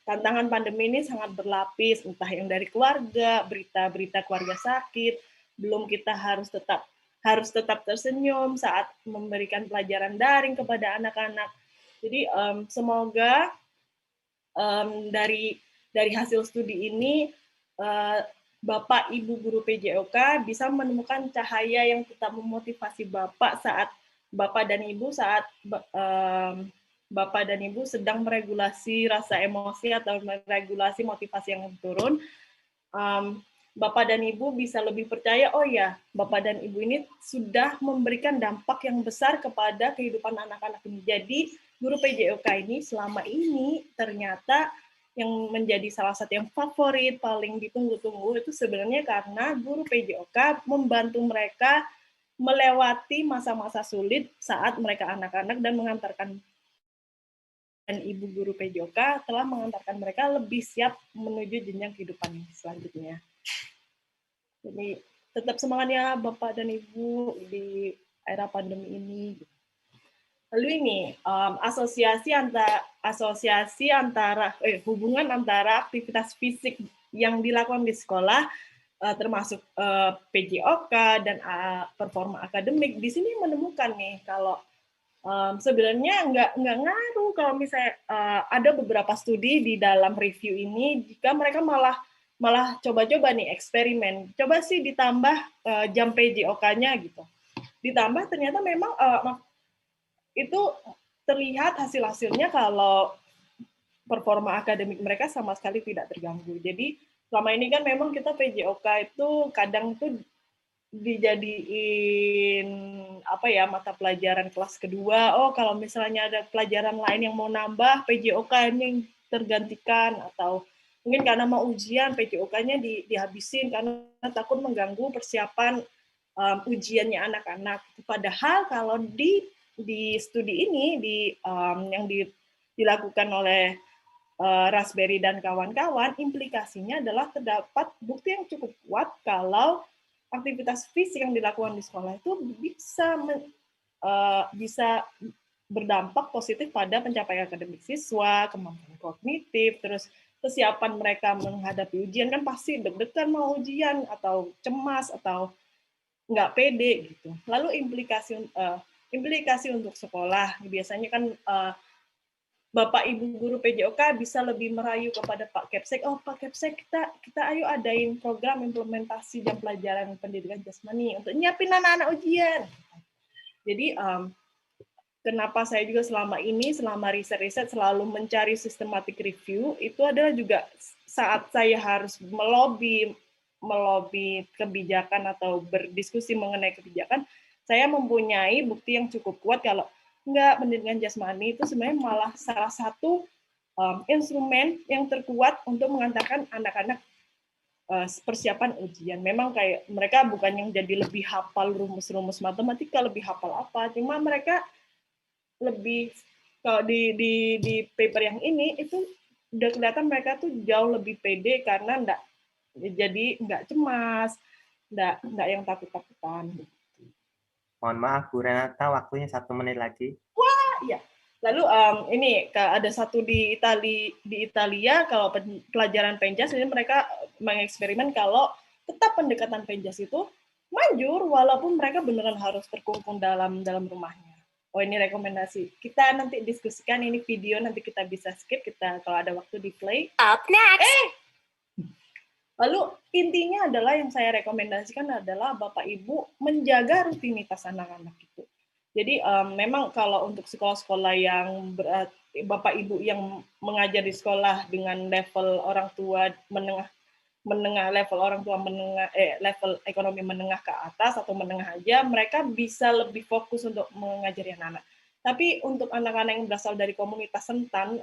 tantangan pandemi ini sangat berlapis, entah yang dari keluarga, berita-berita keluarga sakit, belum kita harus tetap tersenyum saat memberikan pelajaran daring kepada anak-anak. Jadi semoga dari hasil studi ini Bapak Ibu guru PJOK bisa menemukan cahaya yang tetap memotivasi Bapak saat Bapak dan Ibu Bapak dan Ibu sedang meregulasi rasa emosi atau meregulasi motivasi yang turun. Bapak dan Ibu bisa lebih percaya, oh ya, Bapak dan Ibu ini sudah memberikan dampak yang besar kepada kehidupan anak-anak ini. Jadi, guru PJOK ini selama ini ternyata yang menjadi salah satu yang favorit, paling ditunggu-tunggu itu sebenarnya karena guru PJOK membantu mereka melewati masa-masa sulit saat mereka anak-anak dan mengantarkan, dan Ibu guru PJOK telah mengantarkan mereka lebih siap menuju jenjang kehidupan selanjutnya. Jadi tetap semangat ya Bapak dan Ibu di era pandemi ini. Lalu ini hubungan antara aktivitas fisik yang dilakukan di sekolah termasuk PJOK dan performa akademik. Di sini menemukan nih kalau Sebenarnya nggak ngaruh kalau misalnya ada beberapa studi di dalam review ini, jika mereka malah coba-coba nih eksperimen, coba sih ditambah jam PJOK-nya gitu, ditambah ternyata memang itu terlihat hasilnya kalau performa akademik mereka sama sekali tidak terganggu. Jadi selama ini kan memang kita PJOK itu kadang tuh dijadiin apa ya, mata pelajaran kelas kedua. Oh, kalau misalnya ada pelajaran lain yang mau nambah, PJOK-nya yang tergantikan, atau mungkin karena mau ujian PJOK-nya dihabisin karena takut mengganggu persiapan ujiannya anak-anak. Padahal kalau di studi ini yang dilakukan oleh Raspberry dan kawan-kawan, implikasinya adalah terdapat bukti yang cukup kuat kalau aktivitas fisik yang dilakukan di sekolah itu bisa berdampak positif pada pencapaian akademik siswa, kemampuan kognitif, terus kesiapan mereka menghadapi ujian. Kan pasti deg-degan mau ujian, atau cemas, atau nggak pede gitu. Lalu implikasi untuk sekolah, biasanya kan Bapak Ibu guru PJOK bisa lebih merayu kepada Pak Kepsek, oh Pak Kepsek, kita ayo adain program implementasi jam pelajaran pendidikan jasmani untuk nyiapin anak-anak ujian. Jadi kenapa saya juga selama riset selalu mencari systematic review, itu adalah juga saat saya harus melobi kebijakan atau berdiskusi mengenai kebijakan, saya mempunyai bukti yang cukup kuat kalau pendidikan jasmani itu sebenarnya malah salah satu instrumen yang terkuat untuk mengantarkan anak-anak persiapan ujian. Memang kayak mereka bukan yang jadi lebih hafal rumus-rumus matematika, lebih hafal apa, cuma mereka lebih, kalau di paper yang ini itu udah kelihatan mereka tuh jauh lebih pede karena nggak cemas, nggak yang takut-takutan. Mohon maaf Bu Renata, waktunya 1 menit lagi. Wah, iya. Lalu ini ada satu di Italia, kalau pelajaran penjas ini mereka mengeksperimen kalau tetap pendekatan penjas itu manjur walaupun mereka beneran harus terkungkung dalam rumahnya. Oh, ini rekomendasi. Kita nanti diskusikan, ini video nanti kita bisa skip, kita kalau ada waktu di play. Up next. Lalu intinya adalah yang saya rekomendasikan adalah Bapak Ibu menjaga rutinitas anak-anak itu. Jadi memang kalau untuk sekolah-sekolah yang Bapak Ibu yang mengajar di sekolah dengan level orang tua menengah level orang tua menengah level ekonomi menengah ke atas atau menengah aja, mereka bisa lebih fokus untuk mengajari anak-anak. Tapi untuk anak-anak yang berasal dari komunitas rentan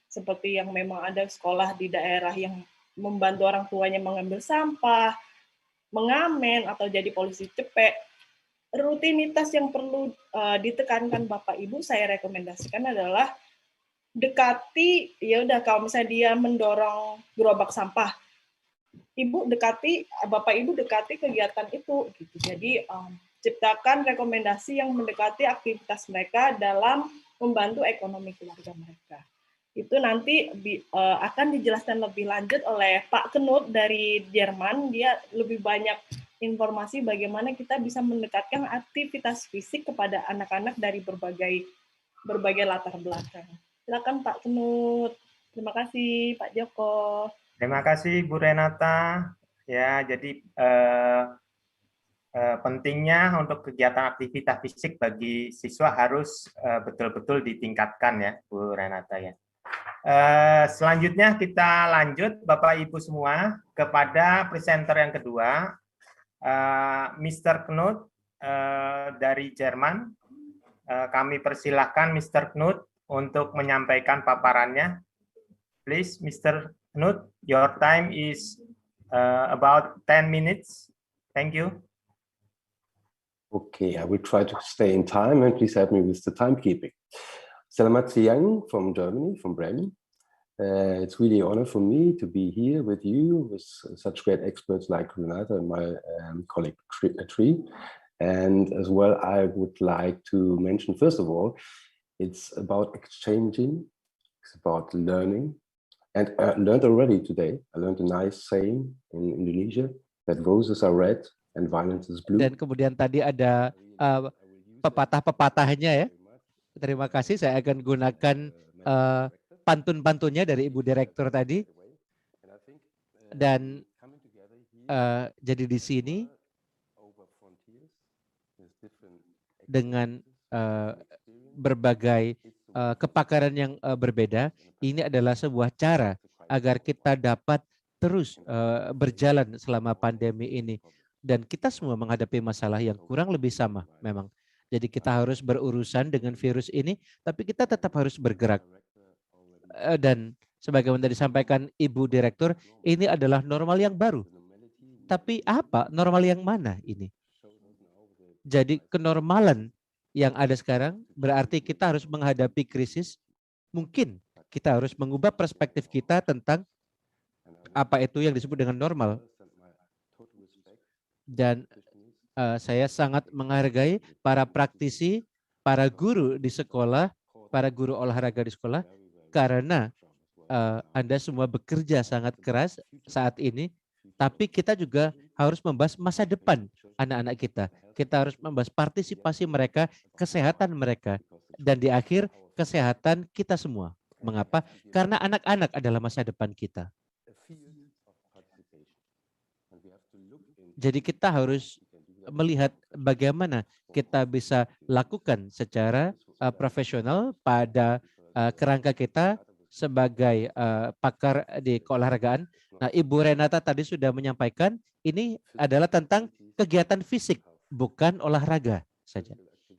seperti yang memang ada sekolah di daerah yang membantu orang tuanya mengambil sampah, mengamen, atau jadi polisi cepek, rutinitas yang perlu ditekankan Bapak Ibu saya rekomendasikan adalah dekati, ya udah kalau misalnya dia mendorong gerobak sampah, Bapak Ibu dekati kegiatan itu gitu. Jadi ciptakan rekomendasi yang mendekati aktivitas mereka dalam membantu ekonomi keluarga mereka. Itu nanti akan dijelaskan lebih lanjut oleh Pak Knut dari Jerman. Dia lebih banyak informasi bagaimana kita bisa mendekatkan aktivitas fisik kepada anak-anak dari berbagai latar belakang. Silakan Pak Knut. Terima kasih Pak Joko. Terima kasih Bu Renata. Ya, jadi pentingnya untuk kegiatan aktivitas fisik bagi siswa harus betul-betul ditingkatkan ya Bu Renata ya. Selanjutnya kita lanjut Bapak Ibu semua kepada presenter yang kedua, Mr. Knut dari Jerman. Kami persilahkan Mr. Knut untuk menyampaikan paparannya. Please, Mr. Knut, your time is about 10 minutes. Thank you. Okay, I will try to stay in time, and please help me with the timekeeping. Selamat siang from Germany, from Bremen. It's really an honor for me to be here with you, with such great experts like Renata and my colleague Tree. And as well, I would like to mention, first of all, it's about exchanging, it's about learning. And I learned already today, I learned a nice saying in Indonesia, that roses are red and violence is blue. Dan kemudian tadi ada pepatah-pepatahnya ya. terima kasih. Saya akan gunakan pantun-pantunnya dari Ibu Direktur tadi. Dan jadi di sini dengan berbagai kepakaran yang berbeda, ini adalah sebuah cara agar kita dapat terus berjalan selama pandemi ini. Dan kita semua menghadapi masalah yang kurang lebih sama memang. Jadi kita harus berurusan dengan virus ini, tapi kita tetap harus bergerak. Dan sebagaimana disampaikan Ibu Direktur, ini adalah normal yang baru. Tapi apa? Normal yang mana ini? Jadi kenormalan yang ada sekarang berarti kita harus menghadapi krisis. Mungkin kita harus mengubah perspektif kita tentang apa itu yang disebut dengan normal. Dan saya sangat menghargai para praktisi, para guru di sekolah, para guru olahraga di sekolah, karena Anda semua bekerja sangat keras saat ini, tapi kita juga harus membahas masa depan anak-anak kita. Kita harus membahas partisipasi mereka, kesehatan mereka, dan di akhir kesehatan kita semua. Mengapa? Karena anak-anak adalah masa depan kita. Jadi kita harus melihat bagaimana kita bisa lakukan secara profesional pada kerangka kita sebagai pakar di keolahragaan. Nah, Ibu Renata tadi sudah menyampaikan ini adalah tentang kegiatan fisik, bukan olahraga saja.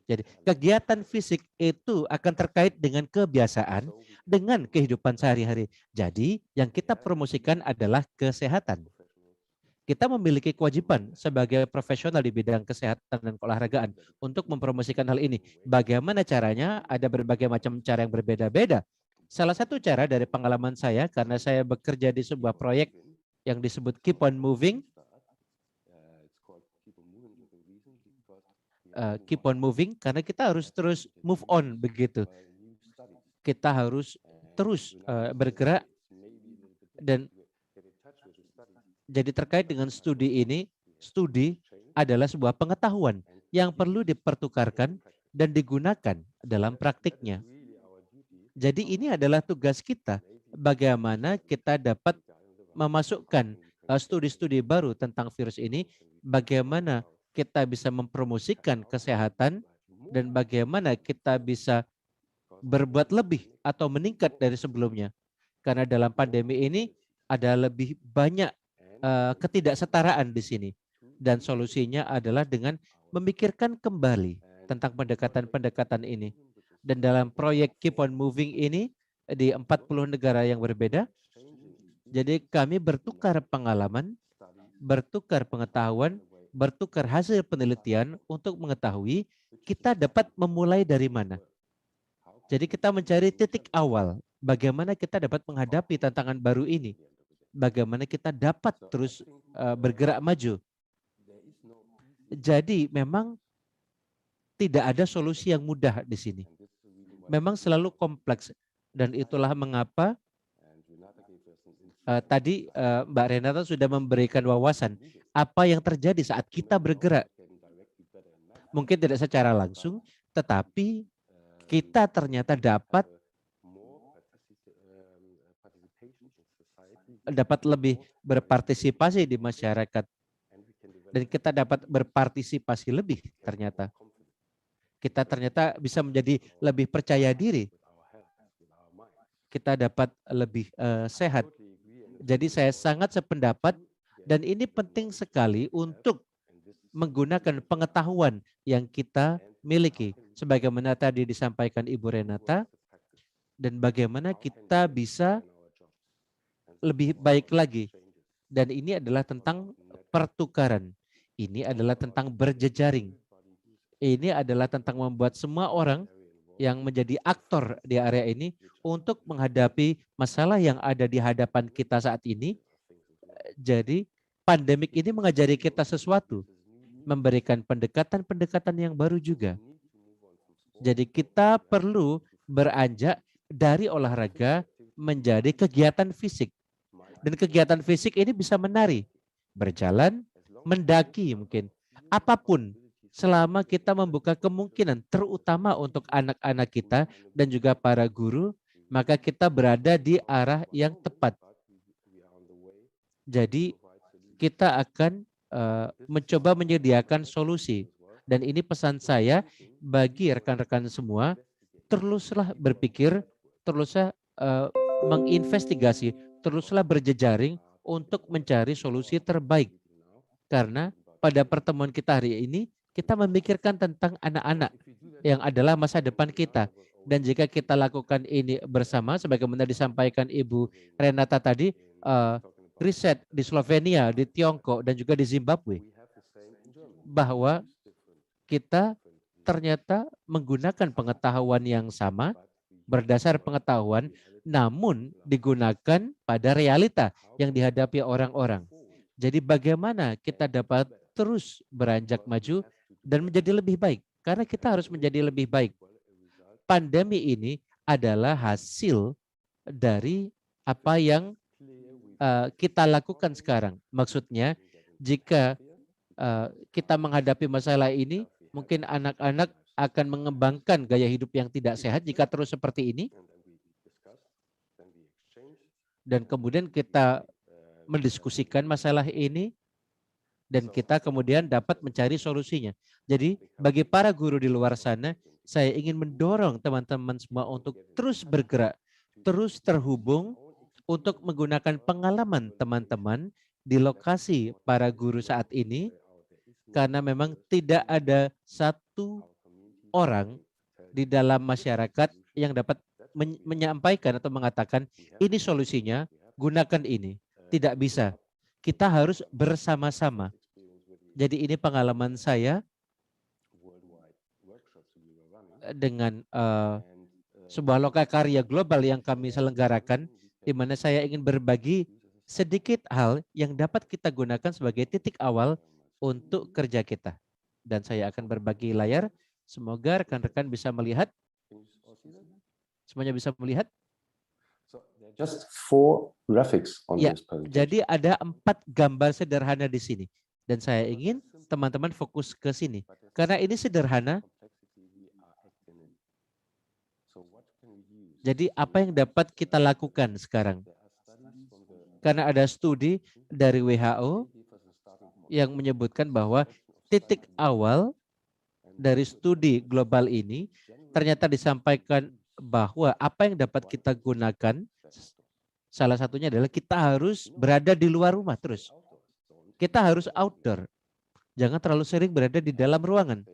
Jadi kegiatan fisik itu akan terkait dengan kebiasaan, dengan kehidupan sehari-hari. Jadi yang kita promosikan adalah kesehatan. Kita memiliki kewajiban sebagai profesional di bidang kesehatan dan keolahragaan untuk mempromosikan hal ini. Bagaimana caranya? Ada berbagai macam cara yang berbeda-beda. Salah satu cara dari pengalaman saya, karena saya bekerja di sebuah proyek yang disebut Keep on Moving. Keep on moving karena kita harus terus move on begitu. Kita harus terus bergerak. Dan jadi terkait dengan studi ini, studi adalah sebuah pengetahuan yang perlu dipertukarkan dan digunakan dalam praktiknya. Jadi ini adalah tugas kita, bagaimana kita dapat memasukkan studi-studi baru tentang virus ini, bagaimana kita bisa mempromosikan kesehatan, dan bagaimana kita bisa berbuat lebih atau meningkat dari sebelumnya. Karena dalam pandemi ini ada lebih banyak ketidaksetaraan di sini. Dan solusinya adalah dengan memikirkan kembali tentang pendekatan-pendekatan ini. Dan dalam proyek Keep on Moving ini di 40 negara yang berbeda, jadi kami bertukar pengalaman, bertukar pengetahuan, bertukar hasil penelitian untuk mengetahui kita dapat memulai dari mana. Jadi kita mencari titik awal, bagaimana kita dapat menghadapi tantangan baru ini. Bagaimana kita dapat terus bergerak maju. Jadi memang tidak ada solusi yang mudah di sini. Memang selalu kompleks. Dan itulah mengapa tadi Mbak Renata sudah memberikan wawasan apa yang terjadi saat kita bergerak. Mungkin tidak secara langsung, tetapi kita ternyata dapat lebih berpartisipasi di masyarakat. Dan kita dapat berpartisipasi lebih ternyata. Kita ternyata bisa menjadi lebih percaya diri. Kita dapat lebih sehat. Jadi saya sangat sependapat dan ini penting sekali untuk menggunakan pengetahuan yang kita miliki. Sebagaimana tadi disampaikan Ibu Renata, dan bagaimana kita bisa lebih baik lagi. Dan ini adalah tentang pertukaran. Ini adalah tentang berjejaring. Ini adalah tentang membuat semua orang yang menjadi aktor di area ini untuk menghadapi masalah yang ada di hadapan kita saat ini. Jadi pandemik ini mengajari kita sesuatu, memberikan pendekatan-pendekatan yang baru juga. Jadi kita perlu beranjak dari olahraga menjadi kegiatan fisik. Dan kegiatan fisik ini bisa menari, berjalan, mendaki mungkin, apapun selama kita membuka kemungkinan, terutama untuk anak-anak kita dan juga para guru, maka kita berada di arah yang tepat. Jadi kita akan mencoba menyediakan solusi. Dan ini pesan saya bagi rekan-rekan semua, teruslah berpikir, teruslah menginvestigasi, teruslah berjejaring untuk mencari solusi terbaik. Karena pada pertemuan kita hari ini, kita memikirkan tentang anak-anak yang adalah masa depan kita. Dan jika kita lakukan ini bersama, sebagaimana disampaikan Ibu Renata tadi, riset di Slovenia, di Tiongkok, dan juga di Zimbabwe, bahwa kita ternyata menggunakan pengetahuan yang sama, berdasar pengetahuan, namun digunakan pada realita yang dihadapi orang-orang. Jadi bagaimana kita dapat terus beranjak maju dan menjadi lebih baik. Karena kita harus menjadi lebih baik. Pandemi ini adalah hasil dari apa yang kita lakukan sekarang. Maksudnya, jika kita menghadapi masalah ini, mungkin anak-anak akan mengembangkan gaya hidup yang tidak sehat jika terus seperti ini. Dan kemudian kita mendiskusikan masalah ini dan kita kemudian dapat mencari solusinya. Jadi bagi para guru di luar sana, saya ingin mendorong teman-teman semua untuk terus bergerak, terus terhubung untuk menggunakan pengalaman teman-teman di lokasi para guru saat ini, karena memang tidak ada satu orang di dalam masyarakat yang dapat menyampaikan atau mengatakan ini solusinya, gunakan ini. Tidak bisa. Kita harus bersama-sama. Jadi ini pengalaman saya dengan sebuah lokakarya global yang kami selenggarakan, di mana saya ingin berbagi sedikit hal yang dapat kita gunakan sebagai titik awal untuk kerja kita. Dan saya akan berbagi layar. Semoga rekan-rekan bisa melihat. Semuanya bisa melihat? Just 4 graphics on Ya, this presentation. jadi ada 4 gambar sederhana di sini. Dan saya ingin teman-teman fokus ke sini. Karena ini sederhana. Jadi apa yang dapat kita lakukan sekarang? Karena ada studi dari WHO yang menyebutkan bahwa titik awal dari studi global ini ternyata disampaikan bahwa apa yang dapat kita gunakan, salah satunya adalah kita harus berada di luar rumah terus. Kita harus outdoor. Jangan terlalu sering berada di dalam ruangan.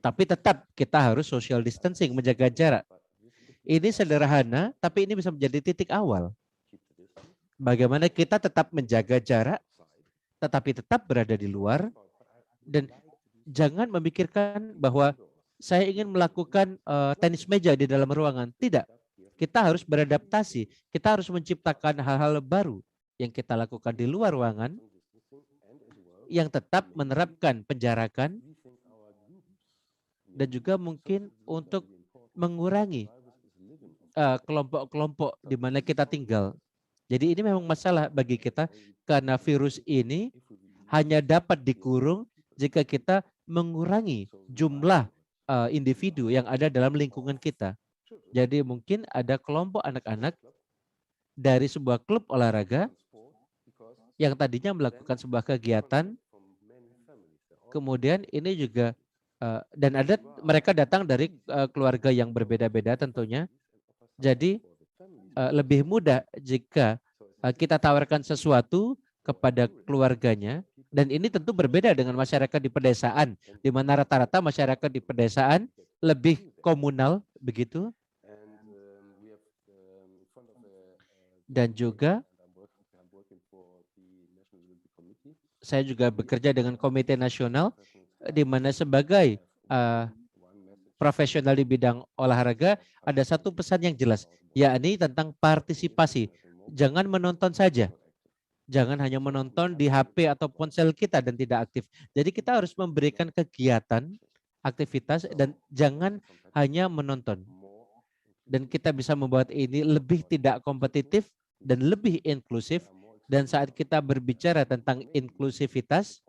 Tapi tetap kita harus social distancing, menjaga jarak. Ini sederhana, tapi ini bisa menjadi titik awal. Bagaimana kita tetap menjaga jarak, tetapi tetap berada di luar, dan jangan memikirkan bahwa saya ingin melakukan tenis meja di dalam ruangan. Tidak. Kita harus beradaptasi. Kita harus menciptakan hal-hal baru yang kita lakukan di luar ruangan yang tetap menerapkan penjarakan dan juga mungkin untuk mengurangi kelompok-kelompok di mana kita tinggal. Jadi ini memang masalah bagi kita karena virus ini hanya dapat dikurung jika kita mengurangi jumlah individu yang ada dalam lingkungan kita. Jadi mungkin ada kelompok anak-anak dari sebuah klub olahraga yang tadinya melakukan sebuah kegiatan, kemudian ini juga dan ada mereka datang dari keluarga yang berbeda-beda tentunya. Jadi lebih mudah jika kita tawarkan sesuatu kepada keluarganya, dan ini tentu berbeda dengan masyarakat di pedesaan, di mana rata-rata masyarakat di pedesaan lebih komunal begitu. Dan juga saya juga bekerja dengan Komite Nasional, di mana sebagai profesional di bidang olahraga ada satu pesan yang jelas, yakni tentang partisipasi. Jangan menonton saja. Jangan hanya menonton di HP atau ponsel kita dan tidak aktif. Jadi kita harus memberikan kegiatan, aktivitas, dan jangan hanya menonton. Dan kita bisa membuat ini lebih tidak kompetitif dan lebih inklusif. Dan saat kita berbicara tentang inklusivitas,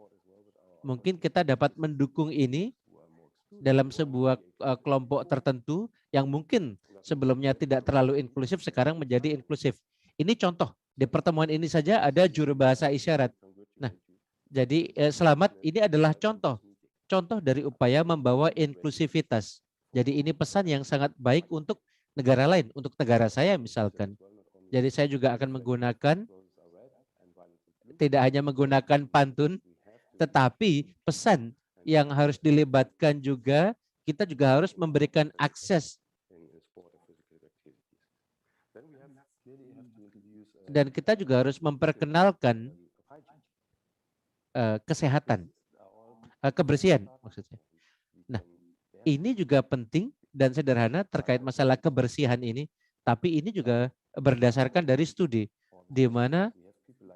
mungkin kita dapat mendukung ini dalam sebuah kelompok tertentu yang mungkin sebelumnya tidak terlalu inklusif, sekarang menjadi inklusif. Ini contoh, di pertemuan ini saja ada juru bahasa isyarat. Nah, jadi selamat ini adalah contoh dari upaya membawa inklusivitas. Jadi ini pesan yang sangat baik untuk negara lain, untuk negara saya misalkan. Jadi saya juga akan menggunakan, tidak hanya menggunakan pantun, tetapi pesan yang harus dilibatkan juga, kita juga harus memberikan akses. Dan kita juga harus memperkenalkan kesehatan, kebersihan maksudnya. Nah, ini juga penting dan sederhana terkait masalah kebersihan ini, tapi ini juga berdasarkan dari studi, di mana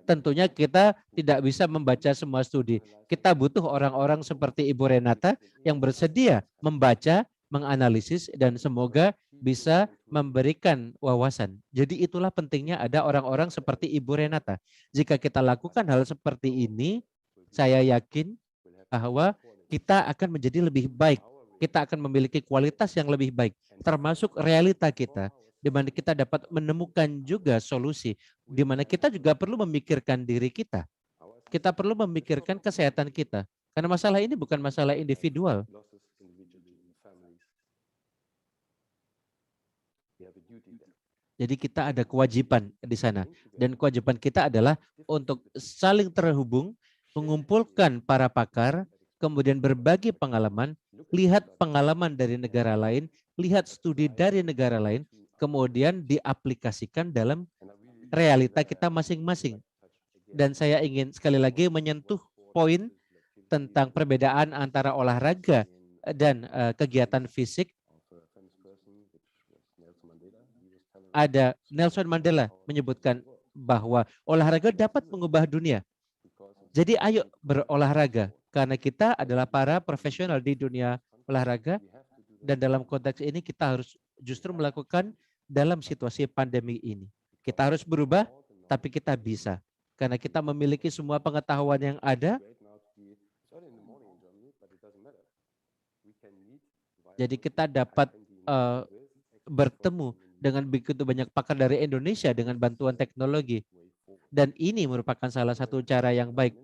tentunya kita tidak bisa membaca semua studi. Kita butuh orang-orang seperti Ibu Renata yang bersedia membaca, menganalisis, dan semoga bisa memberikan wawasan. Jadi itulah pentingnya ada orang-orang seperti Ibu Renata. Jika kita lakukan hal seperti ini, saya yakin bahwa kita akan menjadi lebih baik. Kita akan memiliki kualitas yang lebih baik, termasuk realita kita, di mana kita dapat menemukan juga solusi, di mana kita juga perlu memikirkan diri kita. Kita perlu memikirkan kesehatan kita. Karena masalah ini bukan masalah individual. Jadi kita ada kewajiban di sana. Dan kewajiban kita adalah untuk saling terhubung, mengumpulkan para pakar, kemudian berbagi pengalaman, lihat pengalaman dari negara lain, lihat studi dari negara lain, kemudian diaplikasikan dalam realita kita masing-masing. Dan saya ingin sekali lagi menyentuh poin tentang perbedaan antara olahraga dan kegiatan fisik. Ada Nelson Mandela menyebutkan bahwa olahraga dapat mengubah dunia. Jadi ayo berolahraga, karena kita adalah para profesional di dunia olahraga, dan dalam konteks ini kita harus justru melakukan dalam situasi pandemi ini. Kita harus berubah, tapi kita bisa. Karena kita memiliki semua pengetahuan yang ada. Jadi kita dapat bertemu dengan begitu banyak pakar dari Indonesia dengan bantuan teknologi. Dan ini merupakan salah satu cara yang baik.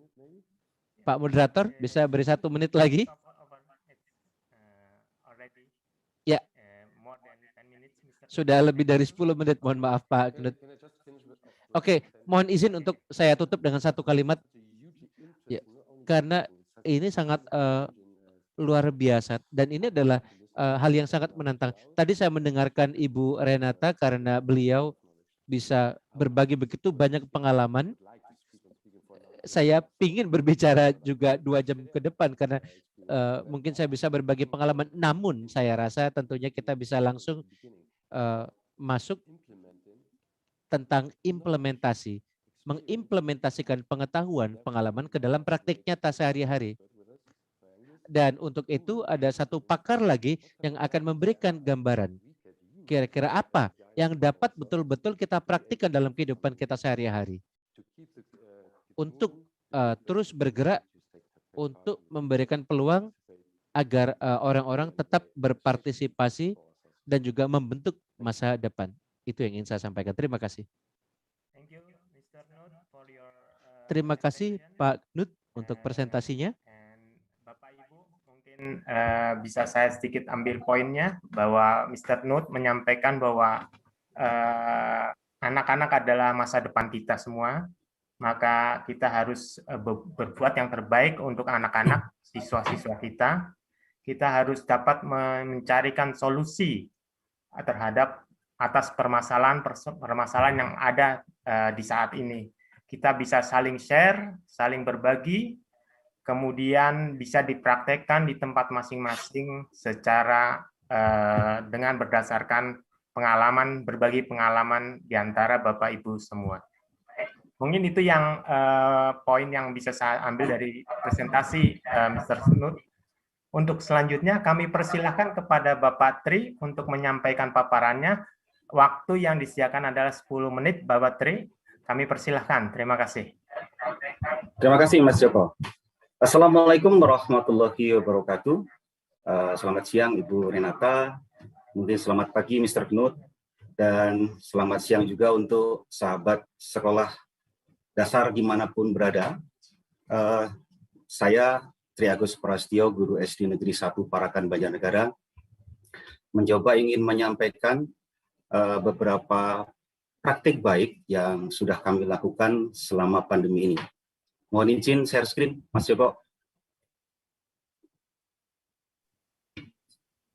Pak Moderator, bisa beri 1 menit lagi? Ya. Sudah lebih dari 10 menit, mohon maaf Pak Knut. Oke, mohon izin untuk saya tutup dengan 1 kalimat. Ya, karena ini sangat luar biasa dan ini adalah hal yang sangat menantang. Tadi saya mendengarkan Ibu Renata karena beliau bisa berbagi begitu banyak pengalaman. Saya ingin berbicara juga 2 jam ke depan karena mungkin saya bisa berbagi pengalaman. Namun saya rasa tentunya kita bisa langsung masuk tentang implementasi, mengimplementasikan pengetahuan, pengalaman ke dalam praktik nyata sehari-hari. Dan untuk itu ada 1 pakar lagi yang akan memberikan gambaran. Kira-kira apa yang dapat betul-betul kita praktikkan dalam kehidupan kita sehari-hari. Untuk terus bergerak, untuk memberikan peluang agar orang-orang tetap berpartisipasi dan juga membentuk masa depan. Itu yang ingin saya sampaikan. Terima kasih. Terima kasih Pak Knut untuk presentasinya. Bapak Ibu, mungkin bisa saya sedikit ambil poinnya bahwa Mr. Knut menyampaikan bahwa anak-anak adalah masa depan kita semua, maka kita harus berbuat yang terbaik untuk anak-anak, siswa-siswa kita. Kita harus dapat mencarikan solusi terhadap atas permasalahan yang ada di saat ini. Kita bisa saling share, saling berbagi, kemudian bisa dipraktekkan di tempat masing-masing secara dengan berdasarkan pengalaman, berbagi pengalaman di antara Bapak Ibu semua. Mungkin itu yang poin yang bisa saya ambil dari presentasi Mr. Knut. Untuk selanjutnya kami persilahkan kepada Bapak Tri untuk menyampaikan paparannya. Waktu yang disediakan adalah 10 menit, Bapak Tri. Kami persilahkan. Terima kasih. Terima kasih Mas Joko. Assalamualaikum warahmatullahi wabarakatuh. Selamat siang Ibu Renata, kemudian selamat pagi Mr. Knut, dan selamat siang juga untuk sahabat sekolah dasar dimanapun berada. Saya Tri Agus Prastio, guru SD Negeri 1 Parakan Banjarnegara, mencoba ingin menyampaikan beberapa praktik baik yang sudah kami lakukan selama pandemi ini. Mohon izin share screen, Mas Joko.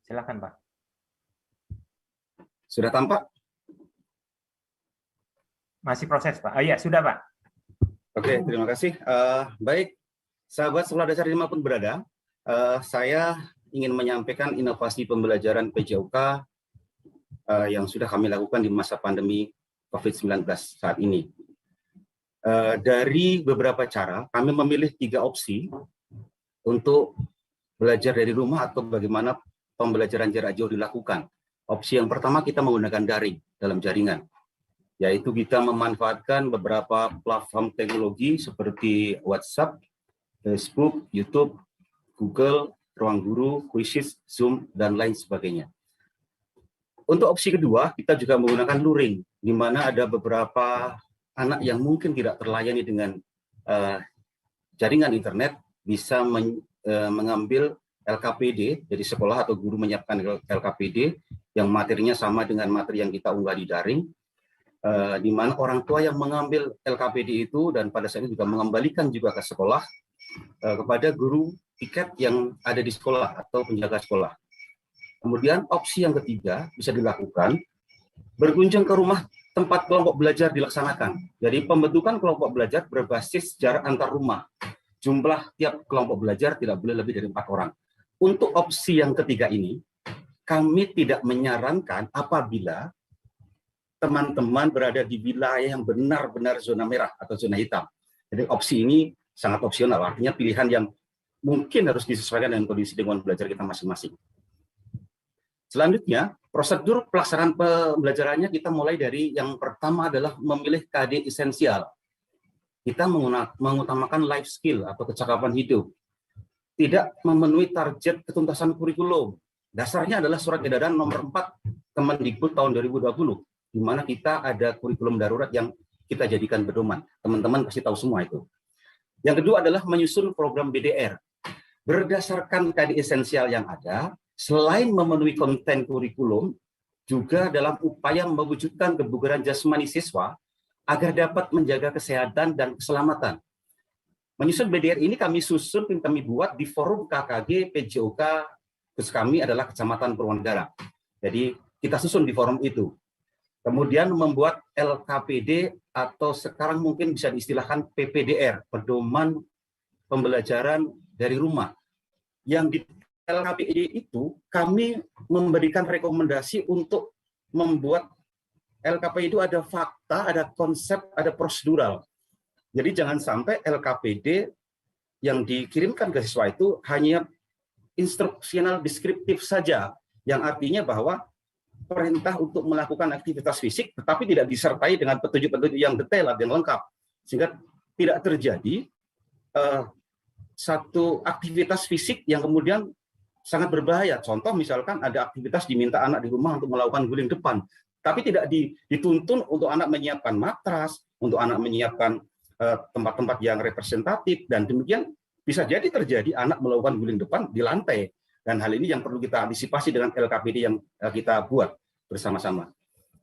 Silakan, Pak. Sudah tampak? Masih proses, Pak. Oh iya, sudah, Pak. Oke, terima kasih. Baik, sahabat sekolah dasar dimanapun berada, saya ingin menyampaikan inovasi pembelajaran PJOK yang sudah kami lakukan di masa pandemi COVID-19 saat ini. Dari beberapa cara, kami memilih 3 opsi untuk belajar dari rumah atau bagaimana pembelajaran jarak jauh dilakukan. Opsi yang pertama, kita menggunakan daring dalam jaringan, yaitu kita memanfaatkan beberapa platform teknologi seperti WhatsApp, Facebook, YouTube, Google, Ruang Guru, Quizizz, Zoom, dan lain sebagainya. Untuk opsi kedua, kita juga menggunakan luring, di mana ada beberapa anak yang mungkin tidak terlayani dengan jaringan internet, bisa mengambil LKPD, jadi sekolah atau guru menyiapkan LKPD yang materinya sama dengan materi yang kita unggah di daring, di mana orang tua yang mengambil LKPD itu dan pada saat itu juga mengembalikan juga ke sekolah kepada guru piket yang ada di sekolah atau penjaga sekolah. Kemudian opsi yang ketiga bisa dilakukan, berkunjung ke rumah tempat kelompok belajar dilaksanakan. Jadi pembentukan kelompok belajar berbasis jarak antar rumah. Jumlah tiap kelompok belajar tidak boleh lebih dari 4 orang. Untuk opsi yang ketiga ini, kami tidak menyarankan apabila teman-teman berada di wilayah yang benar-benar zona merah atau zona hitam. Jadi opsi ini sangat opsional, artinya pilihan yang mungkin harus disesuaikan dengan kondisi lingkungan belajar kita masing-masing. Selanjutnya, prosedur pelaksanaan pembelajarannya kita mulai dari yang pertama adalah memilih KD esensial. Kita mengutamakan life skill atau kecakapan hidup. Tidak memenuhi target ketuntasan kurikulum. Dasarnya adalah surat edaran nomor 4 Kemendikbud tahun 2020, di mana kita ada kurikulum darurat yang kita jadikan pedoman. Teman-teman pasti tahu semua itu. Yang kedua adalah menyusun program BDR. Berdasarkan KD esensial yang ada, selain memenuhi konten kurikulum, juga dalam upaya mewujudkan kebugaran jasmani siswa agar dapat menjaga kesehatan dan keselamatan. Menyusun BDR ini kami susun, kami buat di forum KKG PJOK, terus kami adalah Kecamatan Purwonegara. Jadi kita susun di forum itu. Kemudian membuat LKPD atau sekarang mungkin bisa diistilahkan PPDR, pedoman pembelajaran dari rumah. Yang di LKPD itu kami memberikan rekomendasi untuk membuat LKPD itu ada fakta, ada konsep, ada prosedural. Jadi jangan sampai LKPD yang dikirimkan ke siswa itu hanya instruksional deskriptif saja, yang artinya bahwa perintah untuk melakukan aktivitas fisik tetapi tidak disertai dengan petunjuk-petunjuk yang detail, yang lengkap, sehingga tidak terjadi satu aktivitas fisik yang kemudian sangat berbahaya. Contoh misalkan ada aktivitas diminta anak di rumah untuk melakukan guling depan, tapi tidak dituntun untuk anak menyiapkan matras, untuk anak menyiapkan tempat-tempat yang representatif, dan demikian bisa jadi terjadi anak melakukan guling depan di lantai. Dan hal ini yang perlu kita antisipasi dengan LKPD yang kita buat bersama-sama.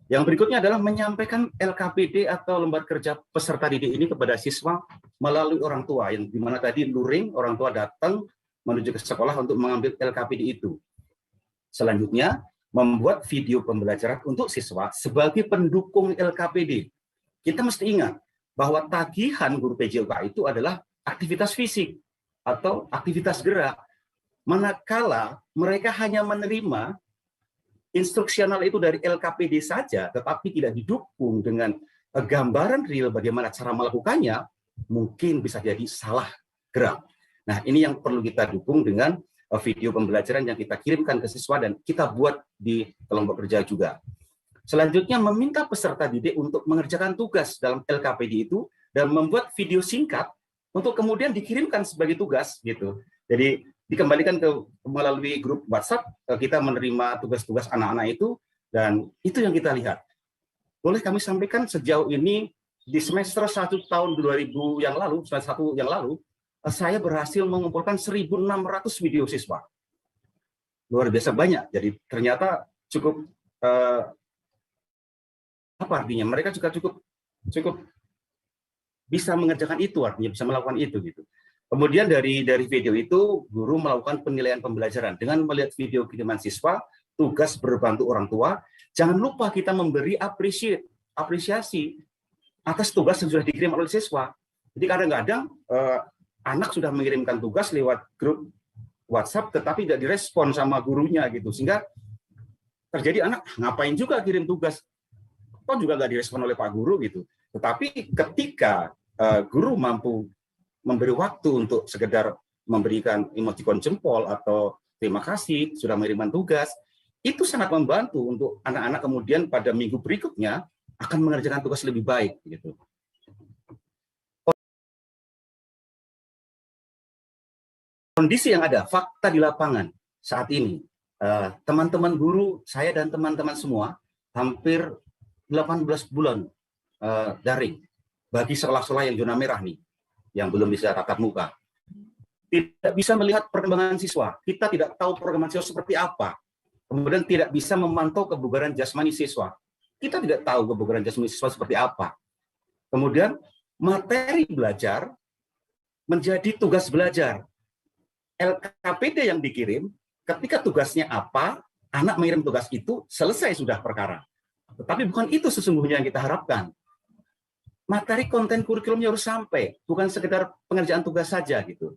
Yang berikutnya adalah menyampaikan LKPD atau lembar kerja peserta didik ini kepada siswa melalui orang tua, yang dimana tadi luring, orang tua datang menuju ke sekolah untuk mengambil LKPD itu. Selanjutnya, membuat video pembelajaran untuk siswa sebagai pendukung LKPD. Kita mesti ingat bahwa tagihan guru PJOK itu adalah aktivitas fisik atau aktivitas gerak. Manakala mereka hanya menerima instruksional itu dari LKPD saja, tetapi tidak didukung dengan gambaran real bagaimana cara melakukannya, mungkin bisa jadi salah gerak. Nah, ini yang perlu kita dukung dengan video pembelajaran yang kita kirimkan ke siswa dan kita buat di kelompok kerja juga. Selanjutnya, meminta peserta didik untuk mengerjakan tugas dalam LKPD itu dan membuat video singkat untuk kemudian dikirimkan sebagai tugas gitu. Jadi dikembalikan melalui grup WhatsApp, kita menerima tugas-tugas anak-anak itu, dan itu yang kita lihat. Boleh kami sampaikan sejauh ini di semester 1 tahun 2000 yang lalu, semester 1 yang lalu, saya berhasil mengumpulkan 1.600 video siswa. Luar biasa banyak. Jadi ternyata cukup apa artinya? Mereka juga cukup bisa mengerjakan itu, artinya bisa melakukan itu gitu. Kemudian dari video itu, guru melakukan penilaian pembelajaran dengan melihat video kiriman siswa, tugas berbantu orang tua. Jangan lupa kita memberi apresiasi atas tugas yang sudah dikirim oleh siswa. Jadi kadang-kadang anak sudah mengirimkan tugas lewat grup WhatsApp, tetapi tidak direspon sama gurunya gitu, sehingga terjadi anak ngapain juga kirim tugas, toh juga nggak direspon oleh Pak Guru gitu. Tetapi ketika guru mampu memberi waktu untuk sekedar memberikan emoticon jempol atau terima kasih sudah mengirimkan tugas, itu sangat membantu untuk anak-anak kemudian pada minggu berikutnya akan mengerjakan tugas lebih baik gitu. Kondisi yang ada, fakta di lapangan saat ini, teman-teman guru, saya dan teman-teman semua hampir 18 bulan daring bagi sekolah-sekolah yang zona merah nih, yang belum bisa tatap muka. Tidak bisa melihat perkembangan siswa, kita tidak tahu perkembangan siswa seperti apa. Kemudian tidak bisa memantau kebugaran jasmani siswa. Kita tidak tahu kebugaran jasmani siswa seperti apa. Kemudian materi belajar menjadi tugas belajar. LKPD yang dikirim, ketika tugasnya apa, anak mengirim tugas itu, selesai sudah perkara. Tetapi bukan itu sesungguhnya yang kita harapkan. Materi konten kurikulumnya harus sampai, bukan sekedar pengerjaan tugas saja gitu.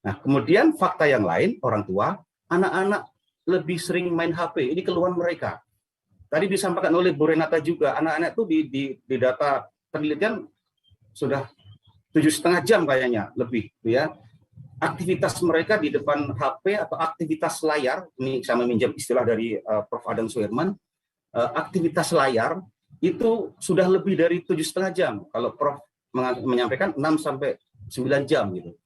Nah, kemudian fakta yang lain, orang tua, anak-anak lebih sering main HP, ini keluhan mereka. Tadi disampaikan oleh Bu Renata juga, anak-anak itu di data penelitian sudah 7,5 jam kayaknya lebih, ya. Aktivitas mereka di depan HP atau aktivitas layar, ini saya meminjam istilah dari Prof. Adam Suherman, aktivitas layar itu sudah lebih dari 7,5 jam. Kalau Prof menyampaikan 6 sampai 9 jam gitu.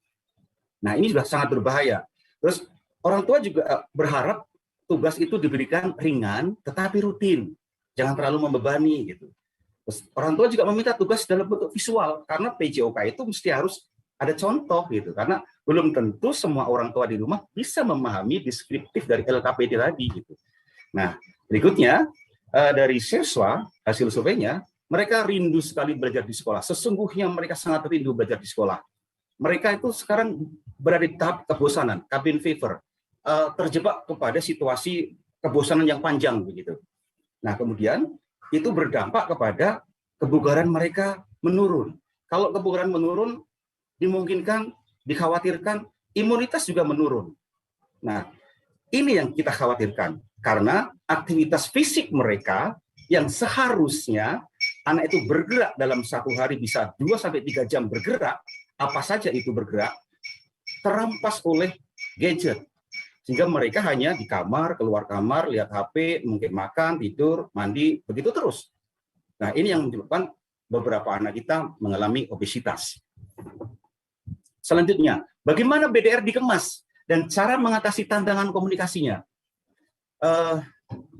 Nah, ini sudah sangat berbahaya. Terus orang tua juga berharap tugas itu diberikan ringan tetapi rutin. Jangan terlalu membebani gitu. Terus orang tua juga meminta tugas dalam bentuk visual karena PJOK itu mesti harus ada contoh gitu. Karena belum tentu semua orang tua di rumah bisa memahami deskriptif dari LKPD tadi gitu. Nah, berikutnya dari siswa, hasil surveinya, mereka rindu sekali belajar di sekolah. Sesungguhnya mereka sangat rindu belajar di sekolah. Mereka itu sekarang berada di tahap kebosanan, cabin fever, terjebak kepada situasi kebosanan yang panjang begitu. Nah, kemudian itu berdampak kepada kebugaran mereka menurun. Kalau kebugaran menurun, dimungkinkan, dikhawatirkan, imunitas juga menurun. Nah, ini yang kita khawatirkan. Karena aktivitas fisik mereka yang seharusnya anak itu bergerak dalam satu hari bisa 2-3 jam bergerak, apa saja itu bergerak, terampas oleh gadget. Sehingga mereka hanya di kamar, keluar kamar, lihat HP, mungkin makan, tidur, mandi, begitu terus. Nah, ini yang menyebabkan beberapa anak kita mengalami obesitas. Selanjutnya, bagaimana BDR dikemas dan cara mengatasi tantangan komunikasinya?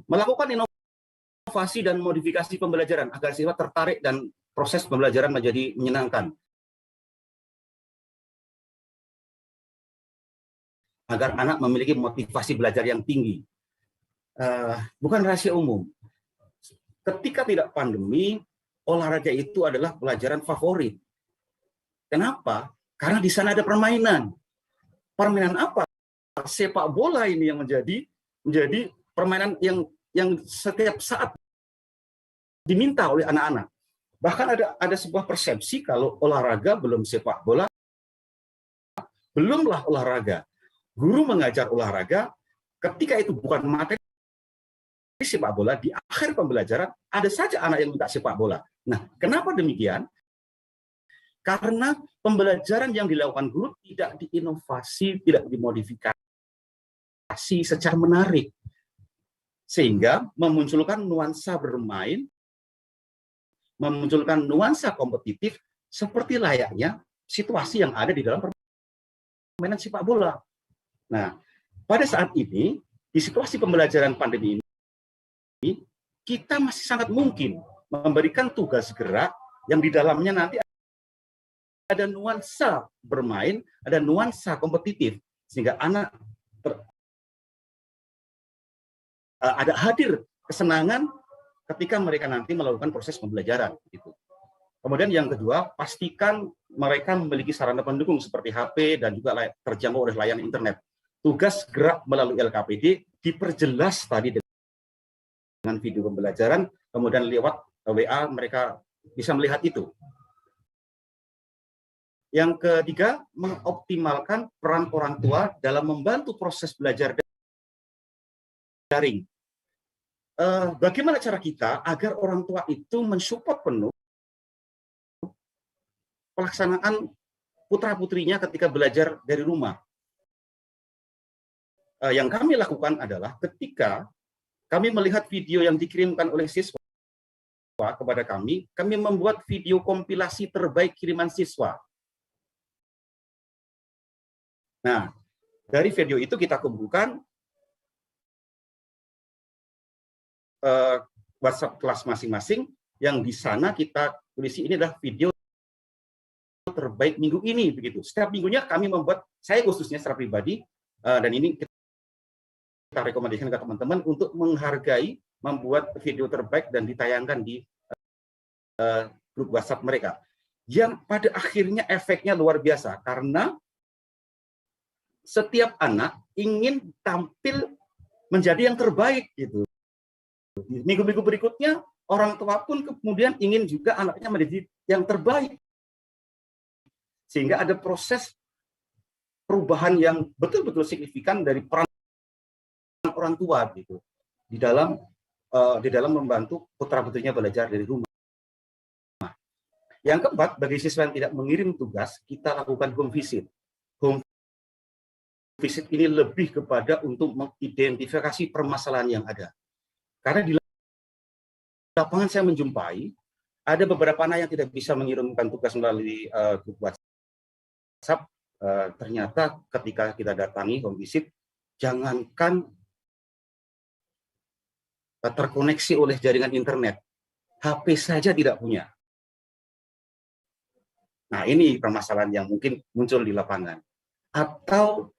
Melakukan inovasi dan modifikasi pembelajaran agar siswa tertarik dan proses pembelajaran menjadi menyenangkan. Agar anak memiliki motivasi belajar yang tinggi. Bukan rahasia umum. Ketika tidak pandemi, olahraga itu adalah pelajaran favorit. Kenapa? Karena di sana ada permainan. Permainan apa? Sepak bola ini yang menjadi permainan yang setiap saat diminta oleh anak-anak. Bahkan ada sebuah persepsi kalau olahraga belum sepak bola, belumlah olahraga. Guru mengajar olahraga, ketika itu bukan materi sepak bola, di akhir pembelajaran ada saja anak yang minta sepak bola. Nah, kenapa demikian? Karena pembelajaran yang dilakukan guru tidak diinovasi, tidak dimodifikasi secara menarik. Sehingga memunculkan nuansa bermain, memunculkan nuansa kompetitif seperti layaknya situasi yang ada di dalam permainan sepak bola. Nah, pada saat ini, di situasi pembelajaran pandemi ini, kita masih sangat mungkin memberikan tugas gerak yang di dalamnya nanti ada nuansa bermain, ada nuansa kompetitif, sehingga anak ada hadir kesenangan ketika mereka nanti melakukan proses pembelajaran. Gitu. Kemudian yang kedua, pastikan mereka memiliki sarana pendukung seperti HP dan juga terjangkau oleh layanan internet. Tugas gerak melalui LKPD diperjelas tadi dengan video pembelajaran, kemudian lewat WA mereka bisa melihat itu. Yang ketiga, mengoptimalkan peran orang tua dalam membantu proses belajar daring. Bagaimana cara kita agar orang tua itu mensupport penuh pelaksanaan putra-putrinya ketika belajar dari rumah? Yang kami lakukan adalah ketika kami melihat video yang dikirimkan oleh siswa kepada kami membuat video kompilasi terbaik kiriman siswa. Nah, dari video itu kita kumpulkan WhatsApp kelas masing-masing, yang di sana kita tulis ini adalah video terbaik minggu ini, begitu. Setiap minggunya kami membuat, saya khususnya secara pribadi, dan ini kita rekomendasikan ke teman-teman untuk menghargai membuat video terbaik dan ditayangkan di grup WhatsApp mereka. Yang pada akhirnya efeknya luar biasa, karena setiap anak ingin tampil menjadi yang terbaik gitu. Minggu-minggu berikutnya orang tua pun kemudian ingin juga anaknya menjadi yang terbaik. Sehingga ada proses perubahan yang betul-betul signifikan dari peran orang tua gitu di dalam membantu putra-putrinya belajar dari rumah. Yang keempat, bagi siswa yang tidak mengirim tugas, kita lakukan home visit. Home visit ini lebih kepada untuk mengidentifikasi permasalahan yang ada. Karena di lapangan saya menjumpai ada beberapa anak yang tidak bisa mengirimkan tugas melalui grup WhatsApp. Ternyata ketika kita datangi home visit, jangankan terkoneksi oleh jaringan internet, HP saja tidak punya. Nah, ini permasalahan yang mungkin muncul di lapangan. Atau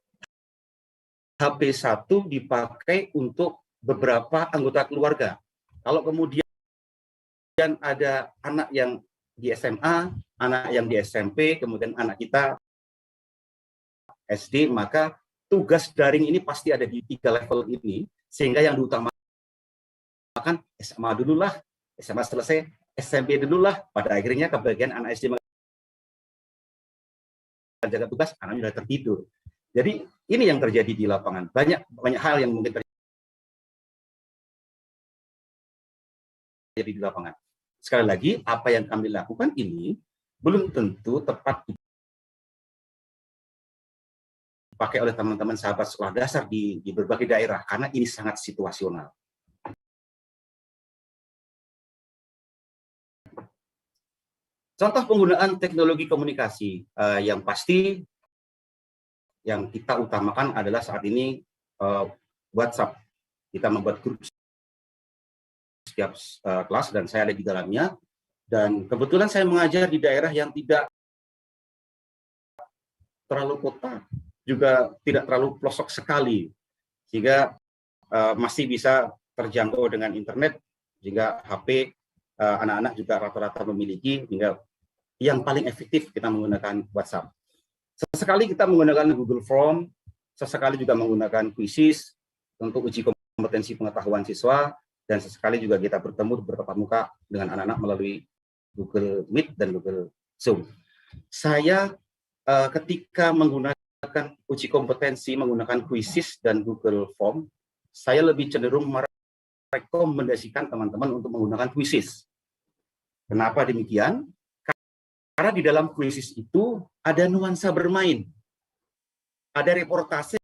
HP 1 dipakai untuk beberapa anggota keluarga. Kalau kemudian ada anak yang di SMA, anak yang di SMP, kemudian anak kita SD, maka tugas daring ini pasti ada di 3 level ini, sehingga yang diutamakan SMA dululah, SMA selesai, SMP dululah, pada akhirnya kebagian anak SD jaga tugas, anaknya sudah tertidur. Jadi ini yang terjadi di lapangan. Banyak hal yang mungkin terjadi di lapangan. Sekali lagi, apa yang kami lakukan ini belum tentu tepat dipakai oleh teman-teman sahabat sekolah dasar di berbagai daerah, karena ini sangat situasional. Contoh penggunaan teknologi komunikasi yang pasti yang kita utamakan adalah saat ini WhatsApp. Kita membuat grup setiap kelas dan saya ada di dalamnya. Dan kebetulan saya mengajar di daerah yang tidak terlalu kota, juga tidak terlalu pelosok sekali, sehingga masih bisa terjangkau dengan internet, sehingga HP anak-anak juga rata-rata memiliki, hingga yang paling efektif kita menggunakan WhatsApp. Sesekali kita menggunakan Google Form, sesekali juga menggunakan quizzes untuk uji kompetensi pengetahuan siswa, dan sesekali juga kita bertemu bertatap muka dengan anak-anak melalui Google Meet dan Google Zoom. Saya ketika menggunakan uji kompetensi menggunakan quizzes dan Google Form, saya lebih cenderung merekomendasikan teman-teman untuk menggunakan quizzes. Kenapa demikian? Karena di dalam quizzes itu ada nuansa bermain. Ada reportase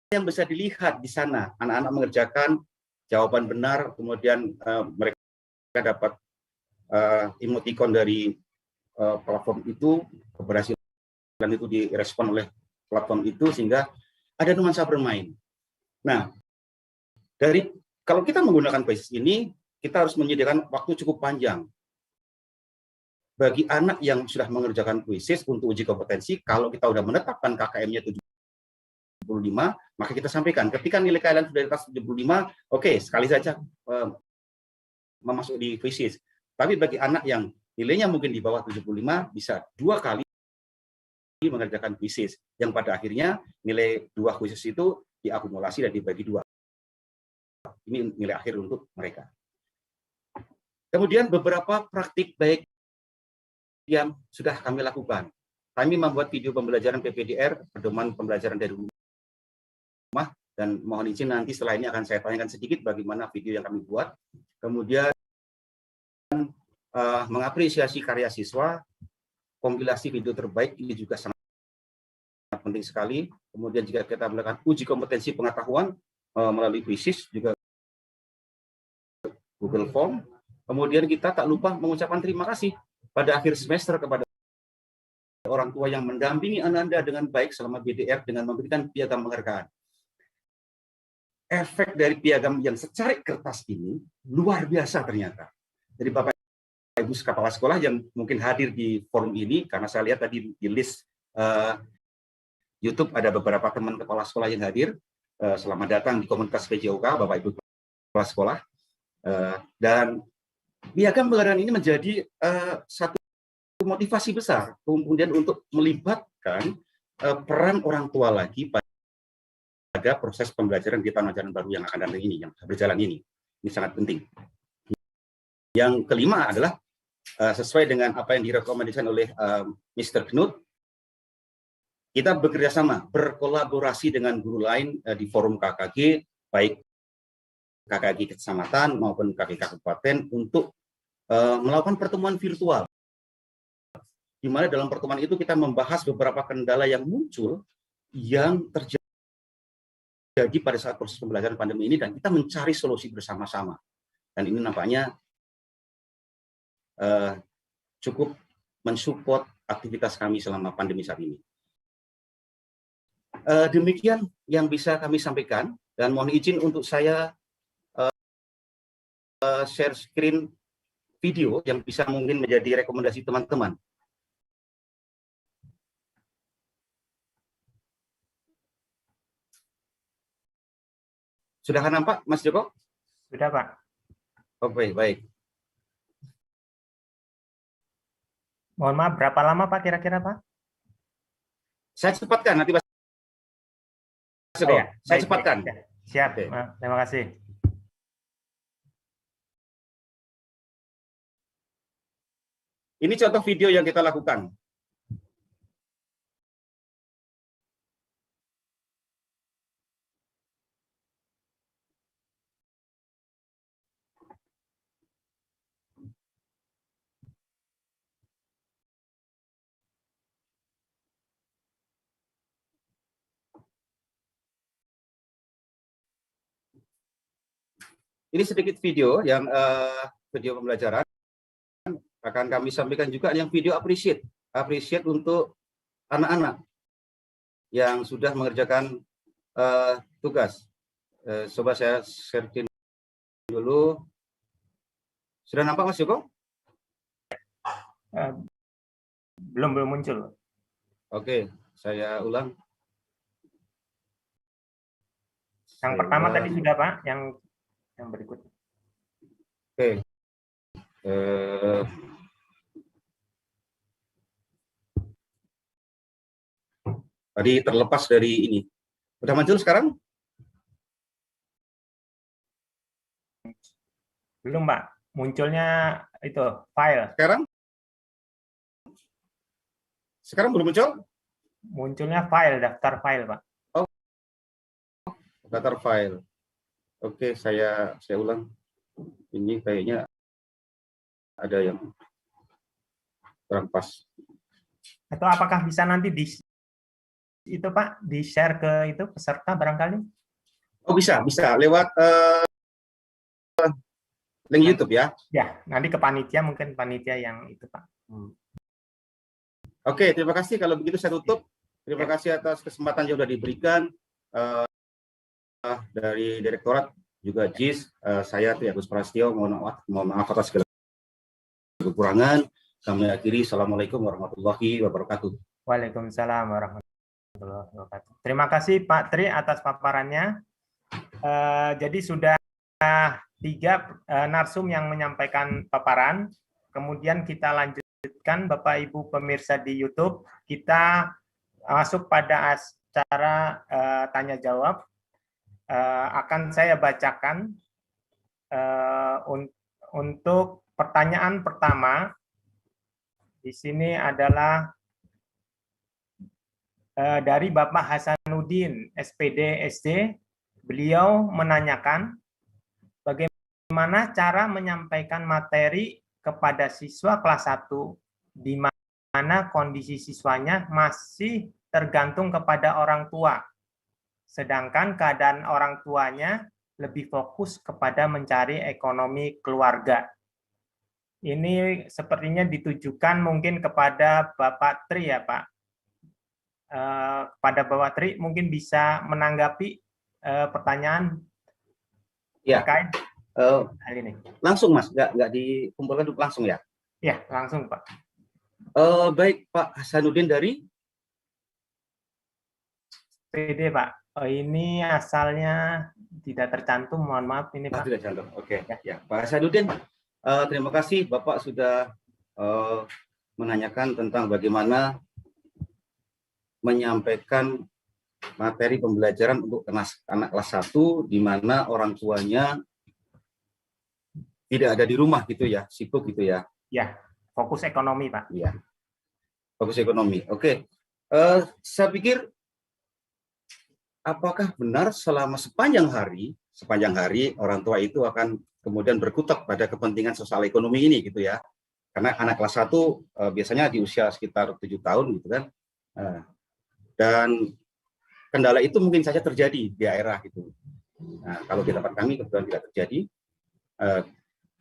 yang bisa dilihat di sana. Anak-anak mengerjakan jawaban benar, kemudian mereka dapat emoticon dari platform itu, keberhasilan itu direspon oleh platform itu sehingga ada nuansa bermain. Nah, kalau kita menggunakan Quizzes ini, kita harus menyediakan waktu cukup panjang. Bagi anak yang sudah mengerjakan Quizzes untuk uji kompetensi, kalau kita sudah menetapkan KKM-nya 75, maka kita sampaikan, ketika nilai kalian sudah di atas 75, oke, sekali saja memasuk di Quizzes. Tapi bagi anak yang nilainya mungkin di bawah 75, bisa 2 kali mengerjakan Quizzes, yang pada akhirnya nilai 2 Quizzes itu diakumulasi dan dibagi 2. Ini nilai akhir untuk mereka. Kemudian beberapa praktik baik yang sudah kami lakukan. Kami membuat video pembelajaran PPDR, pedoman pembelajaran dari rumah, dan mohon izin nanti setelah ini akan saya tanyakan sedikit bagaimana video yang kami buat. Kemudian mengapresiasi karya siswa, kompilasi video terbaik ini juga sangat penting sekali. Kemudian jika kita melakukan uji kompetensi pengetahuan melalui Quizzes, juga Google Form. Kemudian kita tak lupa mengucapkan terima kasih pada akhir semester kepada orang tua yang mendampingi Anda dengan baik selama BDR dengan memberikan piagam penghargaan. Efek dari piagam yang secarik kertas ini luar biasa ternyata. Jadi Bapak Ibu kepala sekolah yang mungkin hadir di forum ini, karena saya lihat tadi di list YouTube ada beberapa teman kepala sekolah yang hadir. Selamat datang di komunitas PJOK, Bapak Ibu kepala sekolah. Dan piagam penghargaan ini menjadi satu motivasi besar kemudian untuk melibatkan peran orang tua lagi pada proses pembelajaran di tahun ajaran baru yang akan datang ini, yang berjalan ini. Ini sangat penting. Yang kelima adalah sesuai dengan apa yang direkomendasikan oleh Mr. Knut, kita bekerja sama, berkolaborasi dengan guru lain di forum KKG, baik KKG kecamatan maupun KKG kabupaten untuk melakukan pertemuan virtual. Di mana dalam pertemuan itu kita membahas beberapa kendala yang muncul yang terjadi pada saat proses pembelajaran pandemi ini, dan kita mencari solusi bersama-sama. Dan ini nampaknya cukup mensupport aktivitas kami selama pandemi saat ini. Demikian yang bisa kami sampaikan, dan mohon izin untuk saya share screen video yang bisa mungkin menjadi rekomendasi teman-teman. Sudah nampak, Mas Joko? Sudah, Pak. Oke, baik. Mohon maaf, berapa lama Pak kira-kira, Pak? Saya cepatkan nanti, Mas Joko. Ya, Saya baik, cepatkan. baik. Siap, Oke. Terima kasih. Ini contoh video yang kita lakukan. Ini sedikit video yang video pembelajaran akan kami sampaikan juga yang video appreciate untuk anak-anak yang sudah mengerjakan tugas. Coba saya share dulu. Sudah nampak, Mas Joko? Belum muncul. Oke, saya ulang. Yang pertama tadi sudah, Pak, yang berikut. Oke. Tadi terlepas dari ini. Udah muncul sekarang? Belum, Pak. Munculnya itu file. Sekarang belum muncul? Munculnya file, daftar file, Pak. Oh, daftar file. Oke, saya ulang. Ini kayaknya ada yang kurang pas. Atau apakah bisa nanti itu Pak di-share ke itu peserta barangkali? Oh, bisa lewat link YouTube ya. Ya, nanti ke panitia, mungkin panitia yang itu, Pak. Oke, terima kasih. Kalau begitu saya tutup. Terima kasih atas kesempatan yang sudah diberikan dari Direktorat juga JIS. Saya Tri Agus Prastio, mohon maaf atas segala kekurangan. Kami akhiri. Assalamualaikum warahmatullahi wabarakatuh. Waalaikumsalam warahmatullahi wabarakatuh. Terima kasih Pak Tri atas paparannya. Jadi sudah 3 narsum yang menyampaikan paparan. Kemudian kita lanjutkan Bapak Ibu pemirsa di YouTube. Kita masuk pada acara tanya jawab. Akan saya bacakan untuk pertanyaan pertama. Di sini adalah dari Bapak Hasanuddin, SPD SD. Beliau menanyakan bagaimana cara menyampaikan materi kepada siswa kelas 1 di mana kondisi siswanya masih tergantung kepada orang tua, sedangkan keadaan orang tuanya lebih fokus kepada mencari ekonomi keluarga. Ini sepertinya ditujukan mungkin kepada Bapak Tri ya Pak. Kepada Bapak Tri mungkin bisa menanggapi pertanyaan Ya. terkait hal ini. Langsung Mas, nggak dikumpulkan langsung ya? Ya, langsung Pak. Baik Pak Hasanuddin dari PD Pak. Ini asalnya tidak tercantum, mohon maaf ini Pak. Tidak cantum. Oke. Ya, Pak Hasanuddin, terima kasih Bapak sudah menanyakan tentang bagaimana menyampaikan materi pembelajaran untuk anak kelas 1 di mana orang tuanya tidak ada di rumah gitu ya, sibuk gitu ya. Ya, fokus ekonomi Pak. Iya. Fokus ekonomi. Oke. Saya pikir apakah benar selama sepanjang hari orang tua itu akan kemudian berkutat pada kepentingan sosial ekonomi ini gitu ya. Karena anak kelas 1 biasanya di usia sekitar 7 tahun gitu kan. Dan kendala itu mungkin saja terjadi di daerah gitu. Nah, kalau di tempat kami kebetulan tidak terjadi.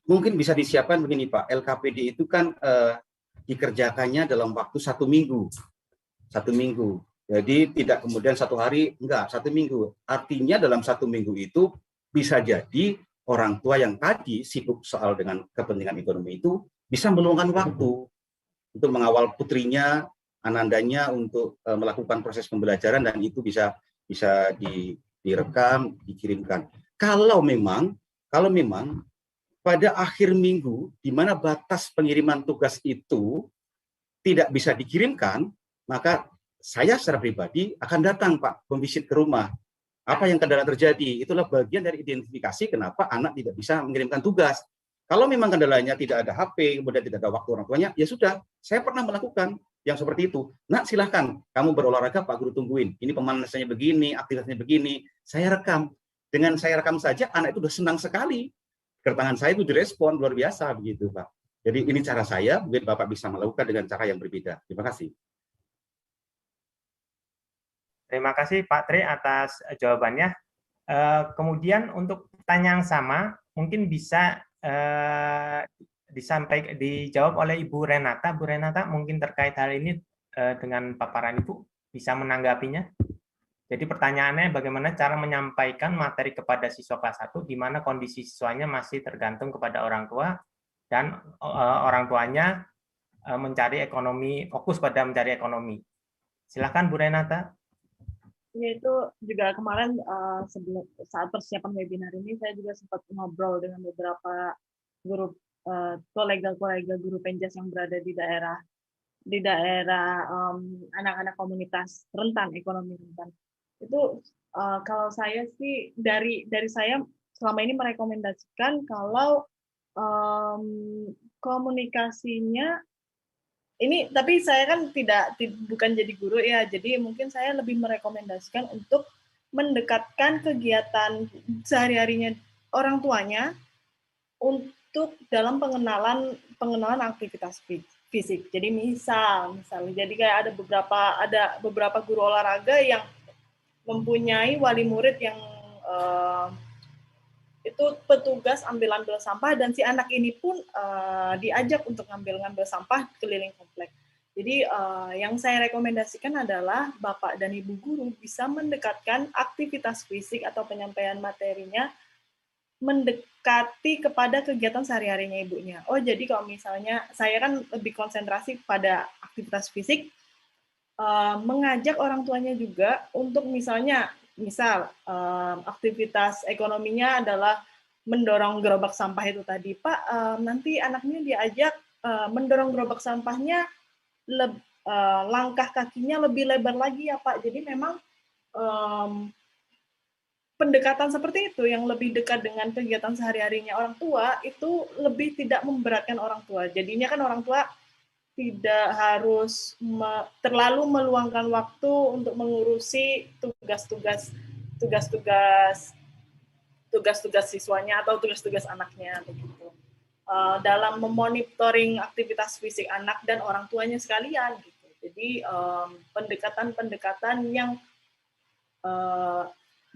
Mungkin bisa disiapkan begini Pak, LKPD itu kan dikerjakannya dalam waktu 1 minggu. 1 minggu. Jadi tidak kemudian 1 hari, enggak, 1 minggu. Artinya dalam 1 minggu itu bisa jadi orang tua yang tadi sibuk soal dengan kepentingan ekonomi itu bisa meluangkan waktu untuk mengawal putrinya, anandanya untuk melakukan proses pembelajaran dan itu bisa direkam, dikirimkan. Kalau memang pada akhir minggu di mana batas pengiriman tugas itu tidak bisa dikirimkan, maka saya secara pribadi akan datang Pak memvisit ke rumah. Apa yang kendala terjadi? Itulah bagian dari identifikasi kenapa anak tidak bisa mengirimkan tugas. Kalau memang kendalanya tidak ada HP, kemudian tidak ada waktu orang tuanya, ya sudah, saya pernah melakukan yang seperti itu. Nah, silahkan, kamu berolahraga, Pak Guru tungguin. Ini pemanasannya begini, aktivitasnya begini. Saya rekam. Dengan saya rekam saja, anak itu sudah senang sekali. Kedatangan saya itu direspon, luar biasa begitu, Pak. Jadi ini cara saya, mungkin Bapak bisa melakukan dengan cara yang berbeda. Terima kasih. Terima kasih Pak Tri atas jawabannya. Kemudian untuk pertanyaan yang sama, mungkin bisa dijawab oleh Ibu Renata. Bu Renata mungkin terkait hal ini dengan paparan Ibu bisa menanggapinya. Jadi pertanyaannya bagaimana cara menyampaikan materi kepada siswa kelas 1 di mana kondisi siswanya masih tergantung kepada orang tua dan orang tuanya mencari ekonomi, fokus pada mencari ekonomi. Silakan Bu Renata. Ya, itu juga kemarin saat persiapan webinar ini saya juga sempat ngobrol dengan beberapa guru kolega-kolega guru penjas yang berada di daerah anak-anak komunitas rentan, ekonomi rentan. Itu kalau saya sih dari saya selama ini merekomendasikan kalau komunikasinya ini, tapi saya kan bukan jadi guru ya, jadi mungkin saya lebih merekomendasikan untuk mendekatkan kegiatan sehari-harinya orang tuanya untuk dalam pengenalan aktivitas fisik. Jadi misalnya, jadi kayak ada beberapa guru olahraga yang mempunyai wali murid yang itu petugas ambil sampah dan si anak ini pun diajak untuk ngambil sampah keliling komplek. Jadi Jadi yang saya rekomendasikan adalah Bapak dan Ibu guru bisa mendekatkan aktivitas fisik atau penyampaian materinya mendekati kepada kegiatan sehari-harinya ibunya. Oh, jadi kalau misalnya saya kan lebih konsentrasi pada aktivitas fisik, mengajak orang tuanya juga untuk misal aktivitas ekonominya adalah mendorong gerobak sampah itu tadi. Pak, nanti anaknya diajak mendorong gerobak sampahnya, langkah kakinya lebih lebar lagi ya Pak. Jadi memang pendekatan seperti itu yang lebih dekat dengan kegiatan sehari-harinya orang tua itu lebih tidak memberatkan orang tua. Jadinya kan orang tua tidak harus terlalu meluangkan waktu untuk mengurusi tugas-tugas siswanya atau tugas-tugas anaknya begitu. Dalam memonitoring aktivitas fisik anak dan orang tuanya sekalian gitu. Jadi pendekatan-pendekatan yang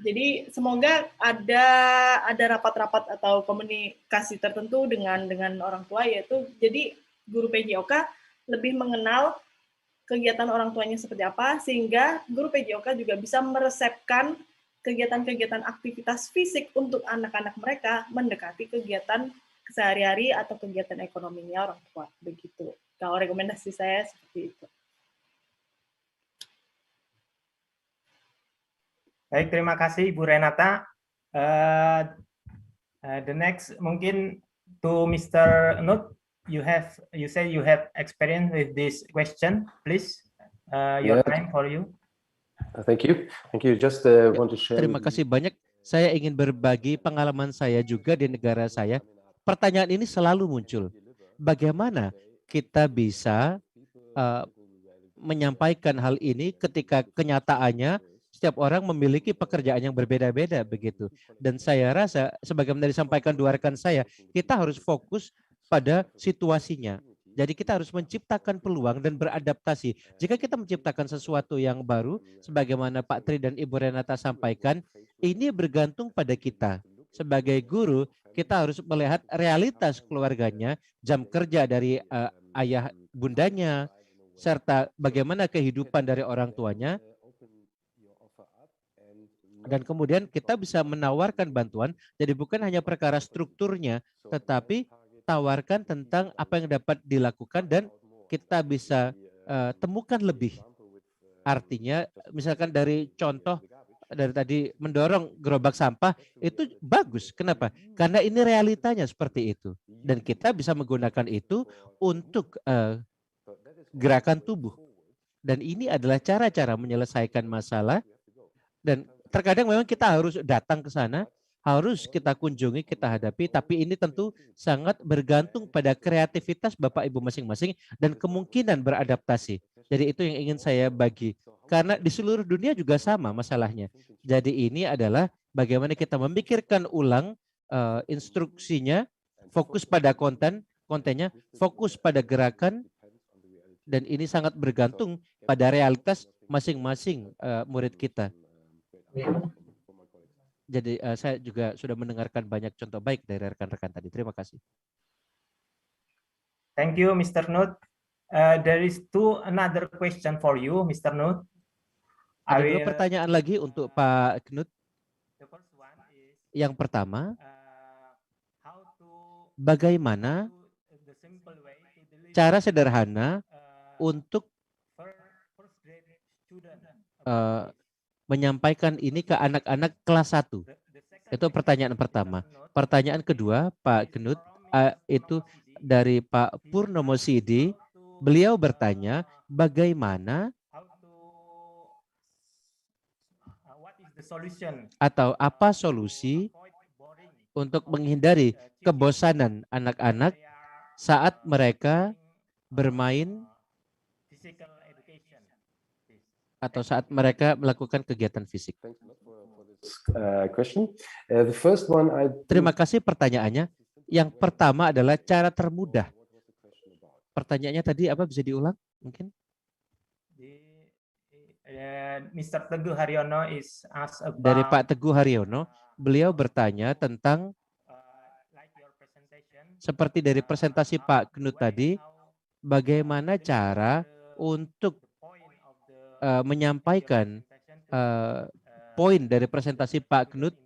jadi semoga ada rapat-rapat atau komunikasi tertentu dengan orang tua, yaitu jadi guru PJOK lebih mengenal kegiatan orang tuanya seperti apa, sehingga guru PJOK juga bisa meresepkan kegiatan-kegiatan aktivitas fisik untuk anak-anak mereka mendekati kegiatan sehari-hari atau kegiatan ekonominya orang tua. Begitu. Kalau rekomendasi saya seperti itu. Baik, terima kasih Ibu Renata. The next mungkin to Mr. Nut, you say you have experience with this question, please. Your time for you. Thank you. Just want to share. Terima kasih banyak. Saya ingin berbagi pengalaman saya juga di negara saya. Pertanyaan ini selalu muncul. Bagaimana kita bisa menyampaikan hal ini ketika kenyataannya setiap orang memiliki pekerjaan yang berbeda-beda begitu. Dan saya rasa sebagaimana disampaikan dua rekan saya, kita harus fokus pada situasinya. Jadi kita harus menciptakan peluang dan beradaptasi. Jika kita menciptakan sesuatu yang baru, sebagaimana Pak Tri dan Ibu Renata sampaikan, ini bergantung pada kita. Sebagai guru, kita harus melihat realitas keluarganya, jam kerja dari ayah bundanya, serta bagaimana kehidupan dari orang tuanya. Dan kemudian kita bisa menawarkan bantuan, jadi bukan hanya perkara strukturnya, tetapi tawarkan tentang apa yang dapat dilakukan dan kita bisa temukan lebih. Artinya misalkan dari contoh dari tadi mendorong gerobak sampah itu bagus. Kenapa? Karena ini realitanya seperti itu. Dan kita bisa menggunakan itu untuk gerakan tubuh. Dan ini adalah cara-cara menyelesaikan masalah. Dan terkadang memang kita harus datang ke sana, harus kita kunjungi, kita hadapi, tapi ini tentu sangat bergantung pada kreativitas Bapak Ibu masing-masing dan kemungkinan beradaptasi. Jadi itu yang ingin saya bagi. Karena di seluruh dunia juga sama masalahnya. Jadi ini adalah bagaimana kita memikirkan ulang instruksinya, fokus pada kontennya, fokus pada gerakan, dan ini sangat bergantung pada realitas masing-masing murid kita. Jadi saya juga sudah mendengarkan banyak contoh baik dari rekan-rekan tadi. Terima kasih. Thank you, Mr. Nut. There is another question for you, Mr. Nut. Ada dua pertanyaan lagi untuk Pak Knut. Yang pertama, bagaimana cara sederhana untuk menyampaikan ini ke anak-anak kelas 1? Itu pertanyaan pertama. Pertanyaan kedua, Pak Knut, itu dari Pak Purnomo Sidi. Beliau bertanya, bagaimana atau apa solusi untuk menghindari kebosanan anak-anak saat mereka bermain atau saat mereka melakukan kegiatan fisik. Terima kasih pertanyaannya. Yang pertama adalah cara termudah. Pertanyaannya tadi apa, bisa diulang mungkin? Mr. Teguh Haryono is asked about, dari Pak Teguh Haryono, beliau bertanya tentang seperti dari presentasi Pak Knut tadi, bagaimana cara untuk menyampaikan poin dari presentasi Pak Knut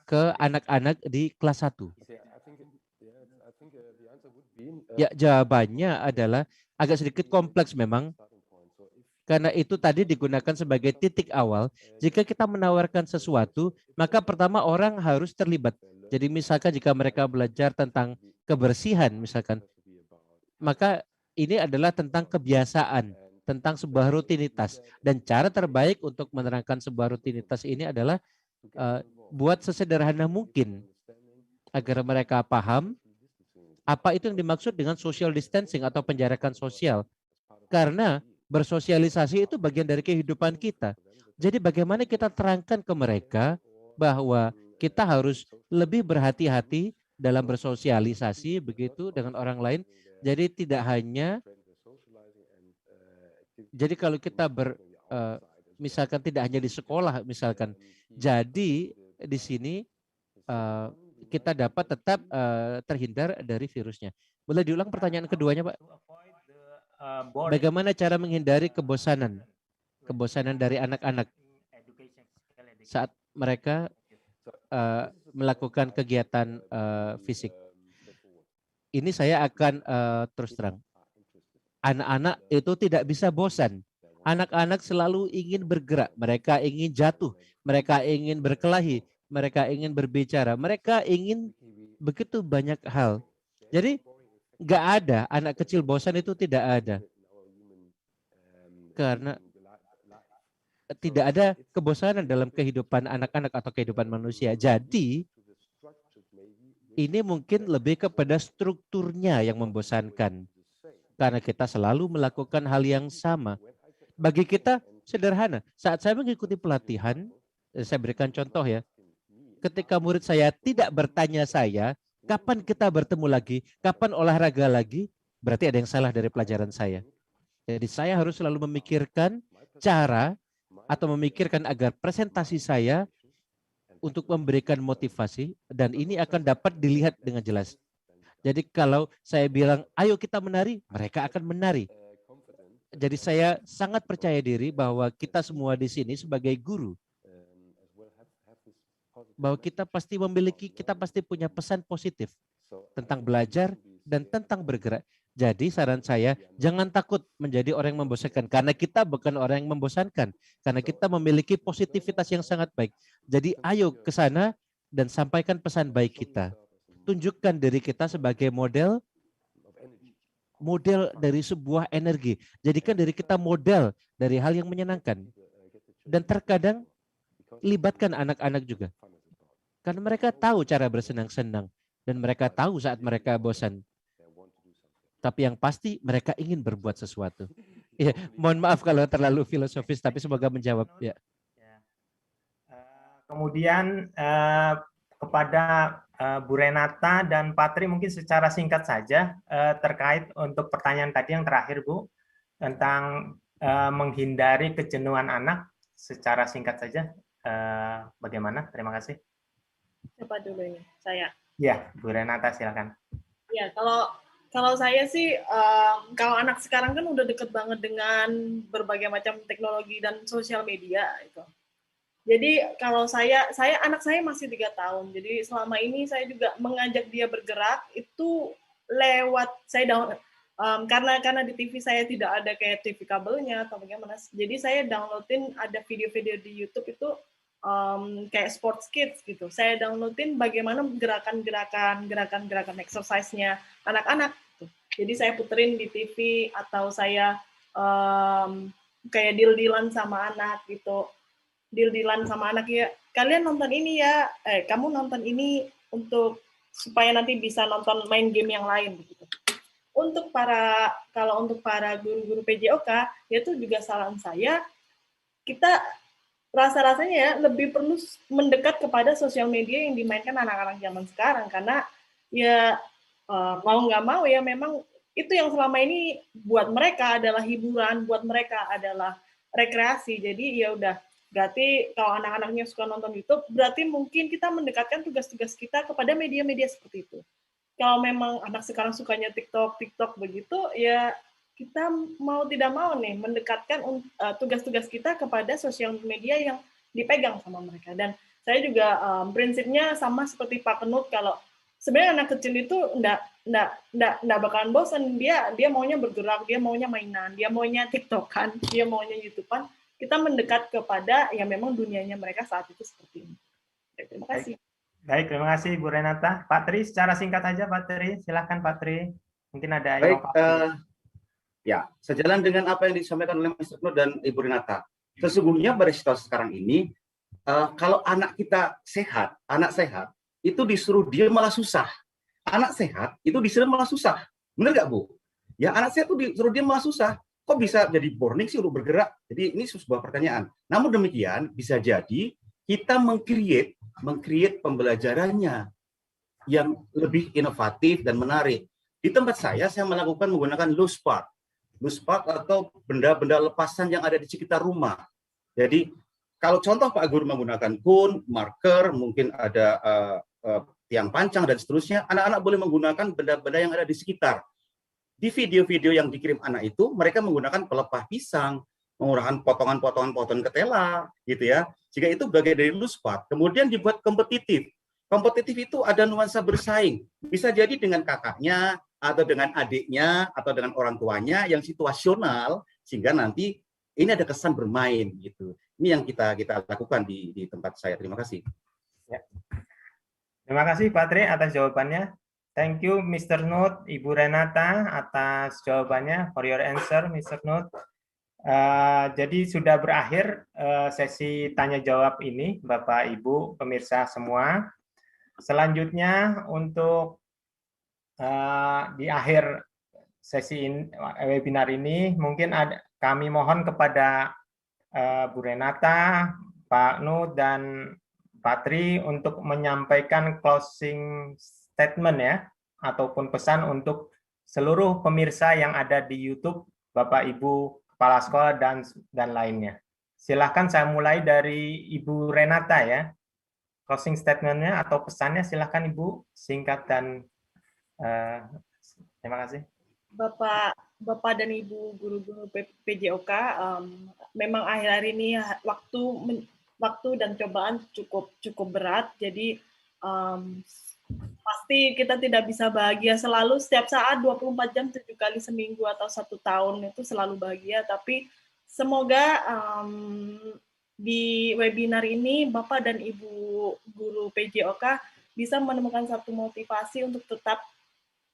ke anak-anak di kelas 1? Ya, jawabannya adalah agak sedikit kompleks memang, karena itu tadi digunakan sebagai titik awal. Jika kita menawarkan sesuatu, maka pertama orang harus terlibat. Jadi misalkan jika mereka belajar tentang kebersihan misalkan, maka ini adalah tentang kebiasaan, tentang sebuah rutinitas. Dan cara terbaik untuk menerangkan sebuah rutinitas ini adalah buat sesederhana mungkin agar mereka paham apa itu yang dimaksud dengan social distancing atau penjarakan sosial. Karena bersosialisasi itu bagian dari kehidupan kita. Jadi bagaimana kita terangkan ke mereka bahwa kita harus lebih berhati-hati dalam bersosialisasi begitu dengan orang lain. Jadi tidak hanya, jadi kalau kita misalkan tidak hanya di sekolah misalkan, jadi di sini kita dapat tetap terhindar dari virusnya. Boleh diulang pertanyaan keduanya, Pak? Bagaimana cara menghindari kebosanan dari anak-anak saat mereka melakukan kegiatan fisik? Ini saya akan terus terang. Anak-anak itu tidak bisa bosan. Anak-anak selalu ingin bergerak, mereka ingin jatuh, mereka ingin berkelahi, mereka ingin berbicara, mereka ingin begitu banyak hal. Jadi nggak ada anak kecil bosan, itu tidak ada. Karena tidak ada kebosanan dalam kehidupan anak-anak atau kehidupan manusia. Jadi ini mungkin lebih kepada strukturnya yang membosankan. Karena kita selalu melakukan hal yang sama. Bagi kita sederhana. Saat saya mengikuti pelatihan, saya berikan contoh ya. Ketika murid saya tidak bertanya saya, kapan kita bertemu lagi, kapan olahraga lagi, berarti ada yang salah dari pelajaran saya. Jadi saya harus selalu memikirkan cara atau memikirkan agar presentasi saya untuk memberikan motivasi, dan ini akan dapat dilihat dengan jelas. Jadi kalau saya bilang, ayo kita menari, mereka akan menari. Jadi saya sangat percaya diri bahwa kita semua di sini sebagai guru, bahwa kita pasti punya pesan positif tentang belajar dan tentang bergerak. Jadi saran saya, jangan takut menjadi orang yang membosankan, karena kita bukan orang yang membosankan, karena kita memiliki positivitas yang sangat baik. Jadi ayo ke sana dan sampaikan pesan baik kita. Tunjukkan diri kita sebagai model dari sebuah energi. Jadikan diri kita model dari hal yang menyenangkan. Dan terkadang libatkan anak-anak juga. Karena mereka tahu cara bersenang-senang dan mereka tahu saat mereka bosan. Tapi yang pasti mereka ingin berbuat sesuatu. Ya, mohon maaf kalau terlalu filosofis, tapi semoga menjawab. Ya. Kemudian kepada Bu Renata dan Patri mungkin secara singkat saja terkait untuk pertanyaan tadi yang terakhir, Bu, tentang menghindari kejenuhan anak, secara singkat saja bagaimana? Terima kasih. Siapa dulu ini? Saya. Ya, Bu Renata silakan. Ya, kalau saya sih, kalau anak sekarang kan udah deket banget dengan berbagai macam teknologi dan sosial media itu. Jadi kalau anak saya masih 3 tahun. Jadi selama ini saya juga mengajak dia bergerak itu lewat karena di TV saya tidak ada kayak TV kabelnya atau bagaimana. Jadi saya downloadin ada video-video di YouTube itu kayak sports kids gitu. Saya downloadin bagaimana gerakan exercise-nya anak-anak. Gitu. Jadi saya puterin di TV atau saya kayak deal-dealan sama anak gitu. Deal-dealan sama anak ya. Kalian nonton ini ya. Kamu nonton ini untuk supaya nanti bisa nonton main game yang lain gitu. Kalau untuk para guru-guru PJOK, itu juga saran saya, kita rasa-rasanya ya lebih perlu mendekat kepada sosial media yang dimainkan anak-anak zaman sekarang, karena ya mau nggak mau ya memang itu yang selama ini buat mereka adalah hiburan, buat mereka adalah rekreasi. Jadi ya udah, berarti kalau anak-anaknya suka nonton YouTube, berarti mungkin kita mendekatkan tugas-tugas kita kepada media-media seperti itu. Kalau memang anak sekarang sukanya TikTok begitu, ya kita mau tidak mau nih mendekatkan tugas-tugas kita kepada sosial media yang dipegang sama mereka. Dan saya juga prinsipnya sama seperti Pak Knut, kalau sebenarnya anak kecil itu enggak bakalan bosan, dia maunya bergerak, dia maunya mainan, dia maunya TikTokan, dia maunya YouTubean. Kita mendekat kepada yang memang dunianya mereka saat itu seperti ini. Terima kasih. Baik, terima kasih Bu Renata. Pak Tri, secara singkat saja Pak Tri, silakan Pak Tri. Mungkin ada Baik, inovasi. ya, sejalan dengan apa yang disampaikan oleh Mr. Knut dan Ibu Renata. Sesungguhnya pada situasi sekarang ini, kalau anak kita sehat, anak sehat, itu disuruh dia malah susah. Anak sehat itu disuruh malah susah. Benar nggak, Bu? Ya, anak sehat itu disuruh dia malah susah. Kok bisa jadi boring sih untuk bergerak? Jadi ini sebuah pertanyaan. Namun demikian, bisa jadi kita meng-create pembelajarannya yang lebih inovatif dan menarik. Di tempat saya melakukan menggunakan loose part atau benda-benda lepasan yang ada di sekitar rumah. Jadi kalau contoh Pak Guru menggunakan gun, marker, mungkin ada tiang pancang dan seterusnya, anak-anak boleh menggunakan benda-benda yang ada di sekitar. Di video-video yang dikirim anak itu, mereka menggunakan pelepah pisang, menggunakan potongan-potongan ketela, gitu ya. Jika itu bagian dari loose part, kemudian dibuat kompetitif. Kompetitif itu ada nuansa bersaing. Bisa jadi dengan kakaknya, atau dengan adiknya, atau dengan orang tuanya yang situasional, sehingga nanti ini ada kesan bermain, gitu. Ini yang kita lakukan di tempat saya. Terima kasih. Ya. Terima kasih Pak Tri atas jawabannya. Thank you Mr. Knut, Ibu Renata atas jawabannya, for your answer Mr. Knut. Jadi sudah berakhir sesi tanya jawab ini Bapak Ibu pemirsa semua. Selanjutnya untuk di akhir sesi webinar ini mungkin kami mohon kepada Bu Renata, Pak Knut dan Pak Tri untuk menyampaikan closing statement ya, ataupun pesan untuk seluruh pemirsa yang ada di YouTube, Bapak Ibu Kepala Sekolah dan lainnya. Silahkan saya mulai dari Ibu Renata ya. Closing statement-nya atau pesannya silahkan Ibu, singkat dan terima kasih. Bapak dan Ibu guru-guru PJOK, memang akhir-akhir ini waktu dan cobaan cukup berat, jadi pasti kita tidak bisa bahagia selalu setiap saat 24 jam 7 kali seminggu atau 1 tahun itu selalu bahagia, tapi semoga di webinar ini Bapak dan Ibu guru PJOK bisa menemukan satu motivasi untuk tetap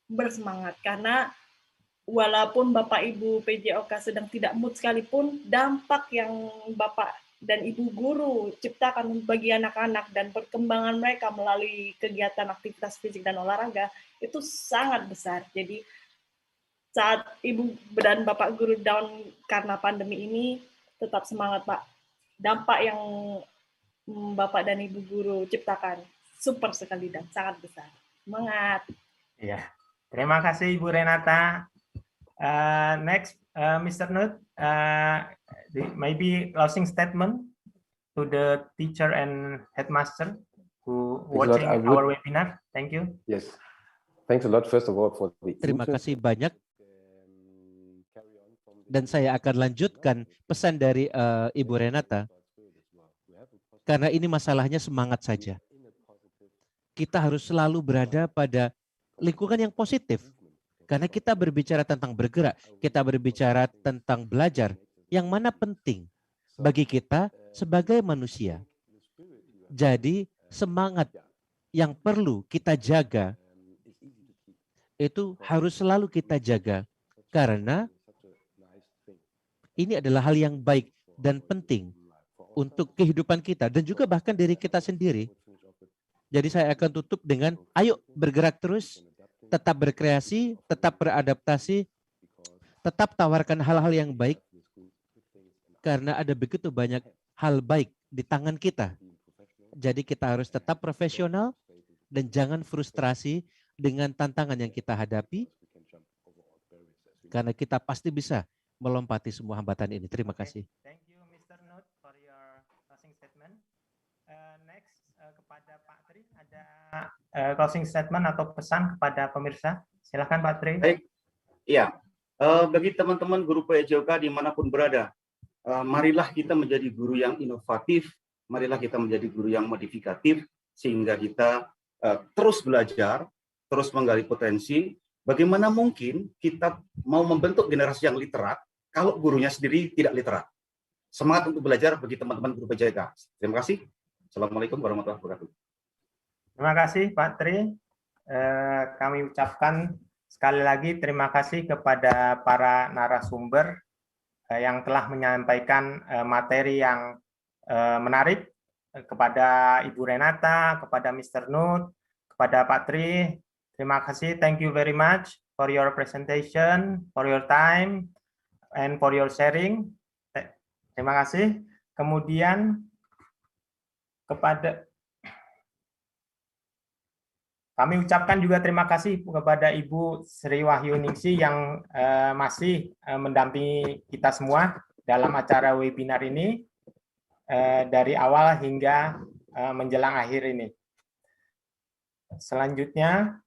bersemangat, karena walaupun Bapak Ibu PJOK sedang tidak mood sekalipun, dampak yang Bapak dan Ibu guru ciptakan bagi anak-anak dan perkembangan mereka melalui kegiatan aktivitas fisik dan olahraga itu sangat besar. Jadi saat Ibu dan Bapak guru down karena pandemi ini, tetap semangat Pak. Dampak yang Bapak dan Ibu guru ciptakan super sekali dan sangat besar. Semangat. Iya. Terima kasih Ibu Renata. Next, Mr. Knut, maybe closing statement to the teacher and headmaster who watching our webinar. Thank you. Yes. Thanks a lot first of all for the Terima kasih banyak. Dan saya akan lanjutkan pesan dari Ibu Renata. Karena ini masalahnya semangat saja. Kita harus selalu berada pada lingkungan yang positif. Karena kita berbicara tentang bergerak, kita berbicara tentang belajar, yang mana penting bagi kita sebagai manusia. Jadi semangat yang perlu kita jaga, itu harus selalu kita jaga. Karena ini adalah hal yang baik dan penting untuk kehidupan kita dan juga bahkan diri kita sendiri. Jadi saya akan tutup dengan, ayo bergerak terus, tetap berkreasi, tetap beradaptasi, tetap tawarkan hal-hal yang baik, karena ada begitu banyak hal baik di tangan kita. Jadi kita harus tetap profesional dan jangan frustrasi dengan tantangan yang kita hadapi, karena kita pasti bisa melompati semua hambatan ini. Terima kasih. Thank you, Mr. Knut, for your closing statement. Next, kepada Pak Tri, ada closing statement atau pesan kepada pemirsa. Silakan Pak Tri. Baik, iya. Bagi teman-teman guru PJOK dimanapun berada, marilah kita menjadi guru yang inovatif, marilah kita menjadi guru yang modifikatif, sehingga kita terus belajar, terus menggali potensi. Bagaimana mungkin kita mau membentuk generasi yang literat kalau gurunya sendiri tidak literat? Semangat untuk belajar bagi teman-teman guru PJK. Terima kasih. Assalamualaikum warahmatullahi wabarakatuh. Terima kasih Pak Tri. Kami ucapkan sekali lagi terima kasih kepada para narasumber yang telah menyampaikan materi yang menarik, kepada Ibu Renata, kepada Mr. Nut, kepada Pak Tri. Terima kasih. Thank you very much for your presentation, for your time, and for your sharing. Terima kasih. Kemudian kami ucapkan juga terima kasih kepada Ibu Sri Wahyuningsi yang masih mendampingi kita semua dalam acara webinar ini dari awal hingga menjelang akhir ini. Selanjutnya,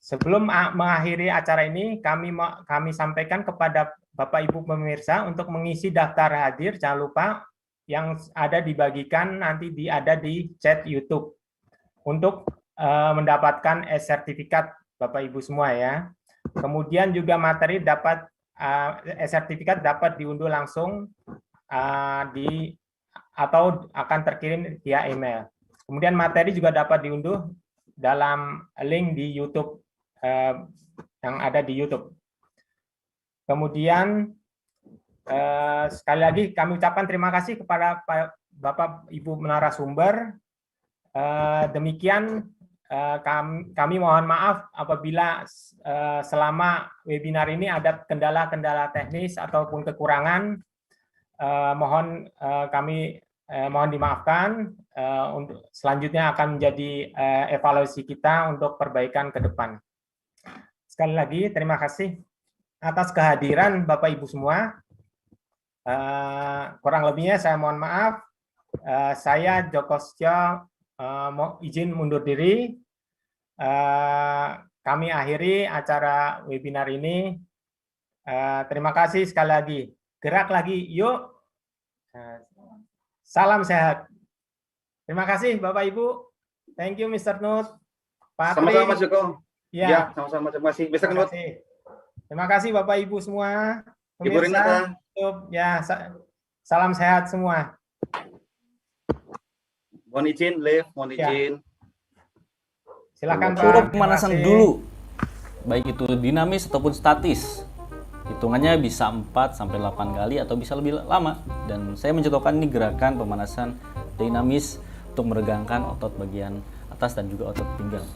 sebelum mengakhiri acara ini, kami sampaikan kepada Bapak Ibu pemirsa untuk mengisi daftar hadir, jangan lupa yang ada dibagikan nanti ada di chat YouTube untuk mendapatkan e-sertifikat Bapak Ibu semua ya. Kemudian juga materi dapat e-sertifikat dapat diunduh langsung atau akan terkirim via email. Kemudian materi juga dapat diunduh dalam link di YouTube yang ada di YouTube. Kemudian sekali lagi kami ucapkan terima kasih kepada Bapak Ibu narasumber. Demikian kami mohon maaf apabila selama webinar ini ada kendala-kendala teknis ataupun kekurangan. Mohon dimaafkan. Untuk selanjutnya akan menjadi evaluasi kita untuk perbaikan ke depan. Sekali lagi terima kasih atas kehadiran Bapak Ibu semua. Kurang lebihnya saya mohon maaf. Saya Joko Setio mau izin mundur diri. Kami akhiri acara webinar ini. Terima kasih sekali lagi. Gerak lagi, yuk. Salam sehat. Terima kasih Bapak Ibu. Thank you Mr. Nut. Pak Tri. Sama-sama Mas Joko. Ya, sama-sama. Terima kasih. Mr. Nut. Terima kasih Bapak Ibu semua. Ibu Renata. Ya, salam sehat semua. Mohon izin, Lev, mohon izin. Silakan Pak. Suruh pemanasan dulu, baik itu dinamis ataupun statis. Hitungannya bisa 4-8 kali atau bisa lebih lama. Dan saya mencontohkan ini gerakan pemanasan dinamis untuk meregangkan otot bagian atas dan juga otot pinggang.